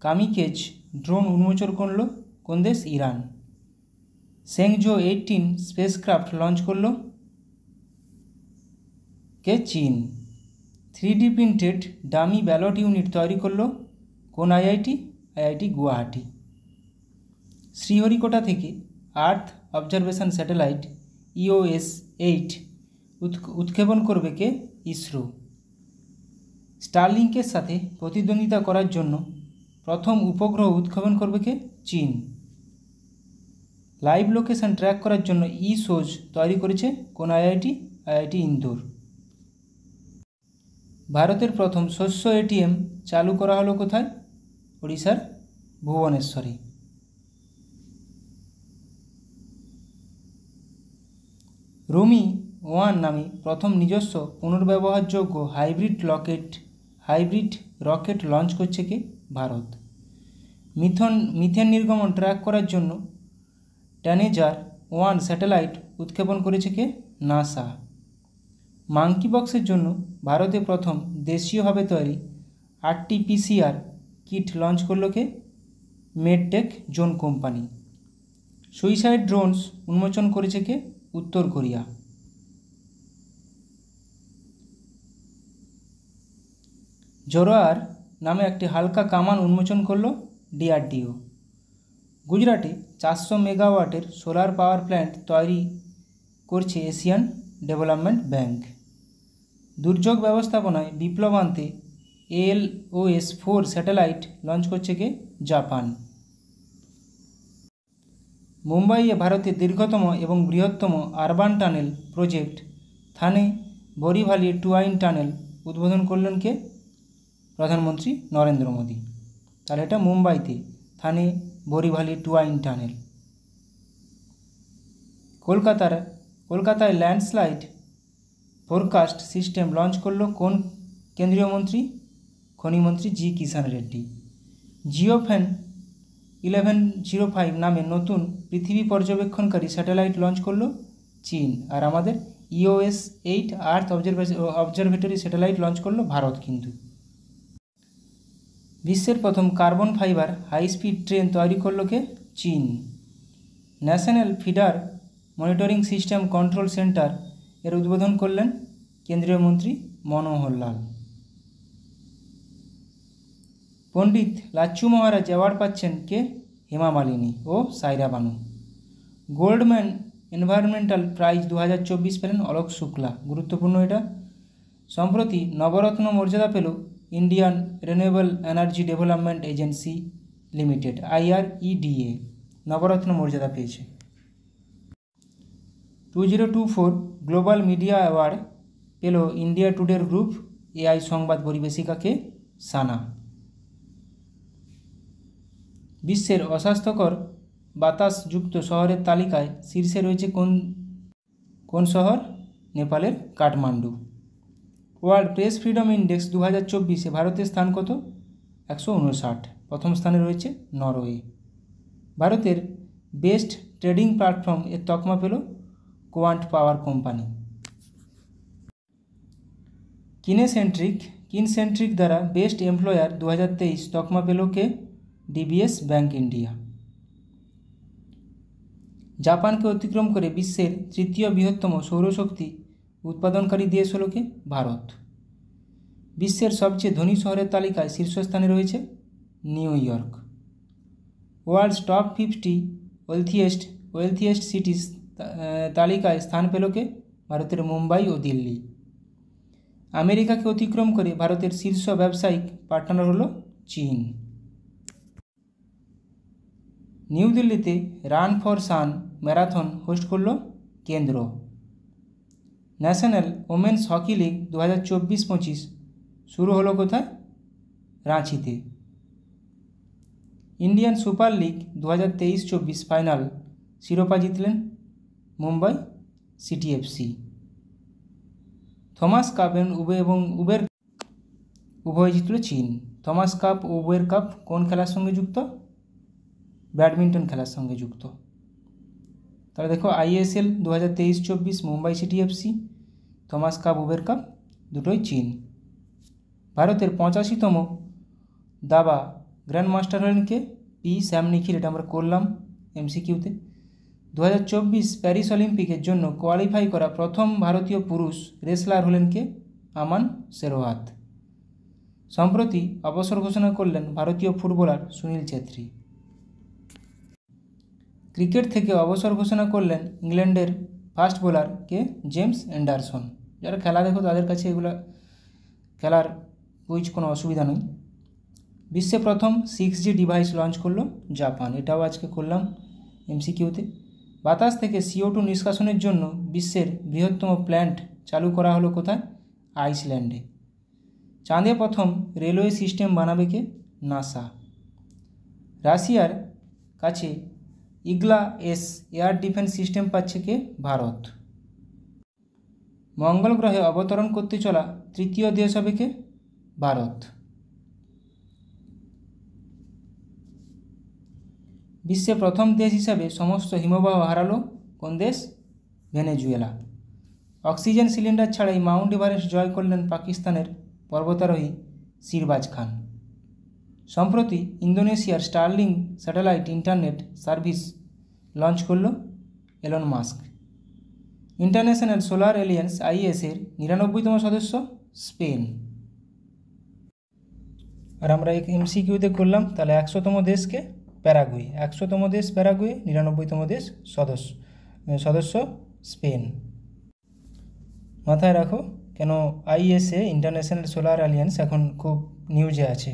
কামিকেজ ড্রোন উন্মোচন করলো কোন দেশ? ইরান। সেংজো 18 স্পেসক্রাফট লঞ্চ করলো কে? চীন। 3D printed dummy ballot unit তৈরি করলো কোন IIT? IIT গুয়াহাটি। শ্রীহরিকোটা থেকে আর্থ অবজারভেশন স্যাটেলাইট EOS 8 উৎক্ষেপণ করবে কে? ইসরো। স্টারলিংকের সাথে প্রতিদ্বন্দ্বিতা করার জন্য প্রথম উপগ্রহ উৎক্ষেপণ করবে কে? চীন। লাইভ লোকেশন ট্র্যাক করার জন্য eSOZ তৈরি করেছে কোন IIT? IIT ইন্দোর। ভারতের প্রথম শস্য ATM চালু করা হলো কোথায়? ওড়িশার ভুবনেশ্বরে। রুমি 1 নামে প্রথম নিজস্ব পুনর্ব্যবহারযোগ্য হাইব্রিড রকেট লঞ্চ করছে কে? ভারত। মিথেন নির্গমন ট্র্যাক করার জন্য ট্যানেজার 1 স্যাটেলাইট উৎক্ষেপণ করেছে কে? নাসা। মাঙ্কি বক্সের জন্য ভারতে প্রথম দেশীয়ভাবে তৈরি RT-PCR কিট লঞ্চ করলো কে? Medtech zone company. Suicide drones উন্মোচন করেছে কে? উত্তর কোরিয়া। জোরোয়ার নামে একটি হালকা কামান উন্মোচন করল DRDO। গুজরাটে 400 মেগাওয়াটের সোলার পাওয়ার প্ল্যান্ট তৈরি করছে এশিয়ান ডেভেলপমেন্ট ব্যাংক। দুর্যোগ ব্যবস্থাপনায় বিপ্লব আনতে ALOS 4 স্যাটেলাইট লঞ্চ করছে কে? জাপান। মুম্বাইয়ে ভারতের দীর্ঘতম এবং বৃহত্তম আরবান টানেল প্রজেক্ট থানে বোরিভালি টুয়াইন টানেল উদ্বোধন করলেন কে? প্রধানমন্ত্রী নরেন্দ্র মোদী। তাহলে এটা মুম্বাইতে থানে বোরিভালি টুয়াইন টানেল। কলকাতায় ল্যান্ডস্লাইড ফোরকাস্ট সিস্টেম লঞ্চ করলো কোন কেন্দ্রীয় মন্ত্রী? খনিমন্ত্রী জি কিষাণ রেড্ডি। জিওফেন 1105 নামে নতুন পৃথিবী পর্যবেক্ষণকারী স্যাটেলাইট লঞ্চ করলো চীন। আর আমাদের EOS 8 earth observatory satellite launch করলো ভারত। কিন্তু বিশ্বের প্রথম carbon fibre high speed train তৈরি করলো কে? চীন। National feeder monitoring system control centre এর উদ্বোধন করলেন কেন্দ্রীয় মন্ত্রী মনোহর লাল। পণ্ডিত লাচ্ছু মহারাজ অ্যাওয়ার্ড পাচ্ছেন কে? হেমা মালিনী ও সাইরা বানু। গোল্ডম্যান এনভায়রনমেন্টাল প্রাইজ 2024 পেলেন অলোক শুক্লা। গুরুত্বপূর্ণ এটা। সম্প্রতি নবরত্ন মর্যাদা পেল Indian renewable energy development agency limited IREDA নবরত্ন মর্যাদা পেয়েছে। 2024 গ্লোবাল মিডিয়া অ্যাওয়ার্ড পেল ইন্ডিয়া টুডের গ্রুপ AI সংবাদ পরিবেশিকাকে সানা। বিশ্বের অস্বাস্থ্যকর বাতাসযুক্ত শহরের তালিকায় শীর্ষে রয়েছে কোন শহর? নেপালের Kathmandu. World press freedom index 2024-এ ভারতের স্থান কত? 159। প্রথম স্থানে রয়েছে নরওয়ে। ভারতের বেস্ট ট্রেডিং প্ল্যাটফর্ম এর তকমা পেল কোয়ান্ট পাওয়ার কোম্পানি। কিনসেন্ট্রিক দ্বারা বেস্ট এমপ্লয়ার 2023 তকমা পেল কে? DBS bank India. জাপানকে অতিক্রম করে বিশ্বের তৃতীয় বৃহত্তম সৌরশক্তি উৎপাদনকারী দেশ হল কে? ভারত। বিশ্বের সবচেয়ে ধনী শহরের তালিকায় শীর্ষস্থানে রয়েছে New York. World's top 50 wealthiest cities তালিকায় স্থান পেল কে? ভারতের মুম্বাই ও দিল্লি। আমেরিকাকে অতিক্রম করে ভারতের শীর্ষ ব্যবসায়িক পার্টনার হল চীন। নিউ দিল্লিতে run for sun marathon host করল কেন্দ্র। ন্যাশনাল ওমেন্স হকি লিগ 2024-25 শুরু হলো কোথায়? রাঁচিতে। ইন্ডিয়ান সুপার লিগ 2023-24 ফাইনাল শিরোপা জিতলেন Mumbai city FC। Thomas cup এবং উবের উভয় জিতল চীন। থমাস কাপ ও উবের কাপ কোন খেলার সঙ্গে যুক্ত? ব্যাডমিন্টন খেলার সঙ্গে যুক্ত। তাহলে দেখো ISL 2023-24 Mumbai city FC, Thomas cup Uber cup দুটোই চীন। ভারতের 85তম দাবা গ্র্যান্ড মাস্টার হলেন কে? স্যাম নিখিল। এটা আমরা করলাম MCQতে। 2024 প্যারিস অলিম্পিকের জন্য কোয়ালিফাই করা প্রথম ভারতীয় পুরুষ রেসলার হলেন কে? আমান শেরওয়াত। সম্প্রতি অবসর ঘোষণা করলেন ভারতীয় ফুটবলার সুনীল ছেত্রী। ক্রিকেট থেকে অবসর ঘোষণা করলেন ইংল্যান্ডের ফাস্ট বোলার কে? James Anderson. যারা খেলা দেখো তাদের কাছে এগুলো খেলার কুইজ কোনো অসুবিধা নেই। বিশ্বে প্রথম 6G ডিভাইস লঞ্চ করলো জাপান। এটাও আজকে করলাম MCQতে। বাতাস থেকে CO2 নিষ্কাশনের জন্য বিশ্বের বৃহত্তম প্ল্যান্ট চালু করা হলো কোথায়? আইসল্যান্ডে। চাঁদে প্রথম রেলওয়ে সিস্টেম বানাবে কে? নাসা। রাশিয়ার কাছে ইগলা-S এয়ার ডিফেন্স সিস্টেম পাচ্ছে কে? ভারত। মঙ্গল গ্রহে অবতরণ করতে চলা তৃতীয় দেশ হবে কে? ভারত। বিশ্বে প্রথম দেশ হিসাবে সমস্ত হিমবাহ হারালো কোন দেশ? ভেনেজুয়েলা। অক্সিজেন সিলিন্ডার ছাড়াই মাউন্ট এভারেস্ট জয় করলেন পাকিস্তানের পর্বতারোহী শিরবাজ খান। সম্প্রতি ইন্দোনেশিয়ার Starlink satellite internet service launch করল Elon Musk. International solar alliance IS এর 99তম সদস্য স্পেন। আর আমরা MCQতে করলাম তাহলে 100তম দেশকে প্যারাগুয়ে। 100তম দেশ প্যারাগুয়ে, 99তম দেশ সদস্য স্পেন। মাথায় রাখো কেন ISA ইন্টারন্যাশনাল সোলার অ্যালিয়েন্স এখন খুব নিউজে আছে।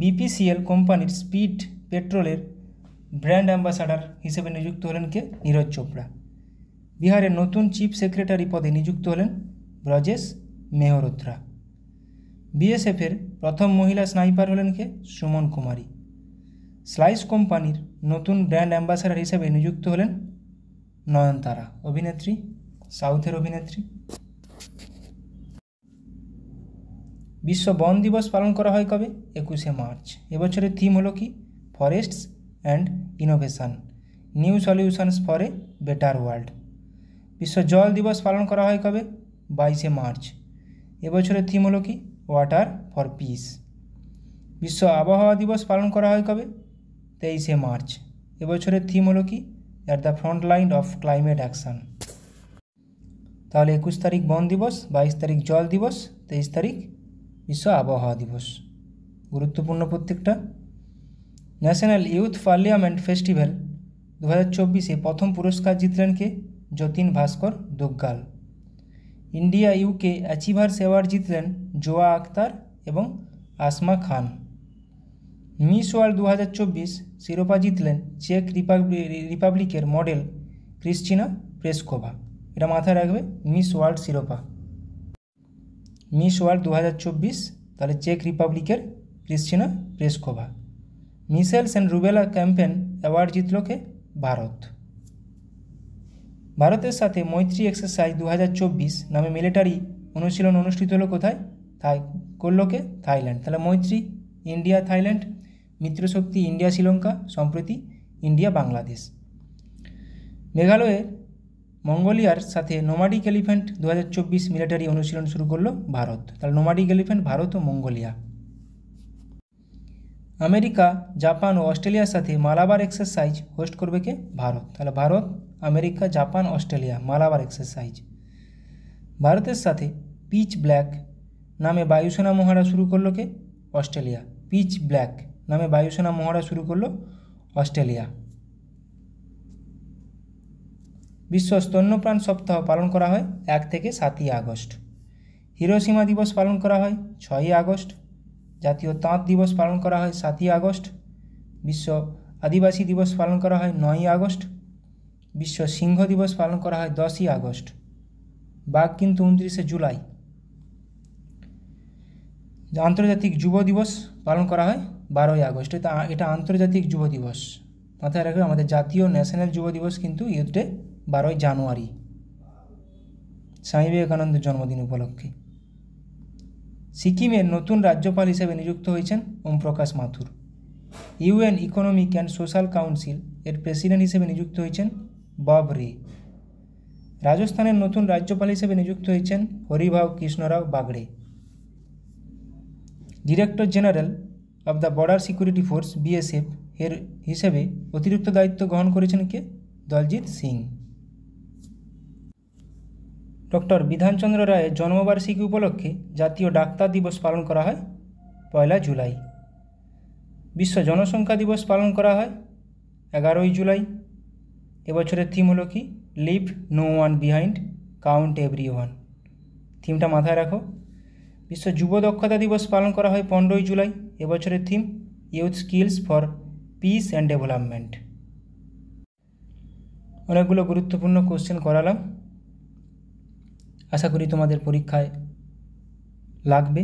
BPCL কোম্পানির স্পিড পেট্রোলের ব্র্যান্ড অ্যাম্বাসাডার হিসেবে নিযুক্ত হলেন কে? নীরজ চোপড়া। বিহারের নতুন চিফ সেক্রেটারি পদে নিযুক্ত হলেন ব্রজেশ মেহরোত্রা। BSFের প্রথম মহিলা স্নাইপার হলেন কে? সুমন কুমারী। স্লাইস কোম্পানির নতুন ব্র্যান্ড অ্যাম্বাসাডার হিসেবে নিযুক্ত হলেন নয়নতারা, অভিনেত্রী, সাউথের অভিনেত্রী। বিশ্ব বন দিবস পালন করা হয় কবে? 21শে মার্চ। এবছরের থিম হলো কি? Forests and innovation, new solutions for a better world. বিশ্ব জল দিবস পালন করা হয় কবে? 22শে মার্চ। এবছরের থিম হলো কি? Water for piece. বিশ্ব আবহাওয়া দিবস পালন করা হয় কবে? 23শে মার্চ। এবছরের থিম হলো কি? At the front line of climate action. তাহলে 21 তারিখ বন দিবস, 22 তারিখ জল দিবস, 23 তারিখ বিশ্ব আবহাওয়া দিবস। গুরুত্বপূর্ণ প্রত্যেকটা। ন্যাশনাল ইউথ পার্লিয়ামেন্ট ফেস্টিভ্যাল 2024-এ প্রথম পুরস্কার জিতলেন কে? যতীন ভাস্কর দুগ্গাল। ইন্ডিয়া ইউকে অ্যাচিভার্স অ্যাওয়ার্ড জিতলেন জোয়া আক্তার এবং আসমা খান। মিস ওয়ার্ল্ড 2024 শিরোপা জিতলেন চেক রিপাবলিকের মডেল ক্রিস্টিনা প্রেসকোভা। এটা মাথায় রাখবে, মিস ওয়ার্ল্ড শিরোপা। মিস ওয়ার্ল্ড 2024 তাহলে চেক রিপাবলিকের Krystyna Pyszkova. Measles and rubella campaign award জিতল কে? ভারত। ভারতের সাথে মৈত্রী এক্সারসাইজ 2024 নামে মিলিটারি অনুশীলন অনুষ্ঠিত হলো কোথায়? করলো কে? থাইল্যান্ড। তাহলে মৈত্রী ইন্ডিয়া থাইল্যান্ড, মিত্রশক্তি ইন্ডিয়া শ্রীলঙ্কা, সম্প্রতি ইন্ডিয়া বাংলাদেশ। মেঘালয়ের মঙ্গোলিয়ার সাথে নোমাডিক এলিফ্যান্ট 2024 মিলিটারি অনুশীলন শুরু করলো ভারত। তাহলে নোমাডিক এলিফ্যান্ট ভারত ও মঙ্গোলিয়া। আমেরিকা, জাপান ও অস্ট্রেলিয়ার সাথে মালাবার এক্সারসাইজ হোস্ট করবে কে? ভারত। তাহলে Bharat, America, Japan, Australia Malabar exercise. ভারতের সাথে পিচ ব্ল্যাক নামে বায়ুসেনা মহড়া শুরু করলো কে? অস্ট্রেলিয়া। পিচ ব্ল্যাক নামে বায়ুসেনা মহড়া শুরু করলো অস্ট্রেলিয়া। বিশ্ব স্তন্যপান সপ্তাহ পালন করা হয় 1 থেকে 7ই আগস্ট। হিরোশিমা দিবস পালন করা হয় 6ই আগস্ট। জাতীয় তাঁত দিবস পালন করা হয় 7ই আগস্ট। বিশ্ব আদিবাসী দিবস পালন করা হয় 9ই আগস্ট। বিশ্ব সিংহ দিবস পালন করা হয় 10ই আগস্ট। বাঘ কিন্তু 29শে জুলাই। আন্তর্জাতিক যুব দিবস পালন করা হয় 12ই আগস্ট। এটা আন্তর্জাতিক যুব দিবস। মাথায় রাখবে, আমাদের জাতীয় ন্যাশনাল যুব দিবস কিন্তু ইউথ ডে 12ই জানুয়ারি, স্বামী বিবেকানন্দের জন্মদিন উপলক্ষে। সিকিমের নতুন রাজ্যপাল হিসেবে নিযুক্ত হয়েছেন Om Prakash Mathur. UN economic and social council এর প্রেসিডেন্ট হিসেবে নিযুক্ত হয়েছেন বব রে। রাজস্থানের নতুন রাজ্যপাল হিসেবে নিযুক্ত হয়েছেন Haribhau Kishanrao Bagde. Director general of the border security force BSF এর হিসেবে অতিরিক্ত দায়িত্ব গ্রহণ করেছেন কে? দলজিৎ সিং। ডক্টর বিধানচন্দ্র রায়ের জন্মবার্ষিকী উপলক্ষে জাতীয় ডাক্তার দিবস পালন করা হয় 1 জুলাই। বিশ্ব জনসংখ্যা দিবস পালন করা হয় 11ই জুলাই। এবছরের থিম হলো কি? Leave no one behind, count every one. থিমটা মাথায় রাখো। বিশ্ব যুব দক্ষতা দিবস পালন করা হয় 15ই জুলাই। এবছরের theme youth skills for piece and development. অনেকগুলো গুরুত্বপূর্ণ কোশ্চেন করালাম, আশা করি তোমাদের পরীক্ষায় লাগবে।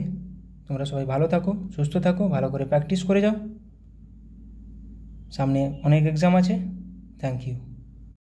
তোমরা সবাই ভালো থাকো, সুস্থ থাকো, ভালো করে প্র্যাকটিস করে যাও। সামনে অনেক এক্সাম আছে। Thank you.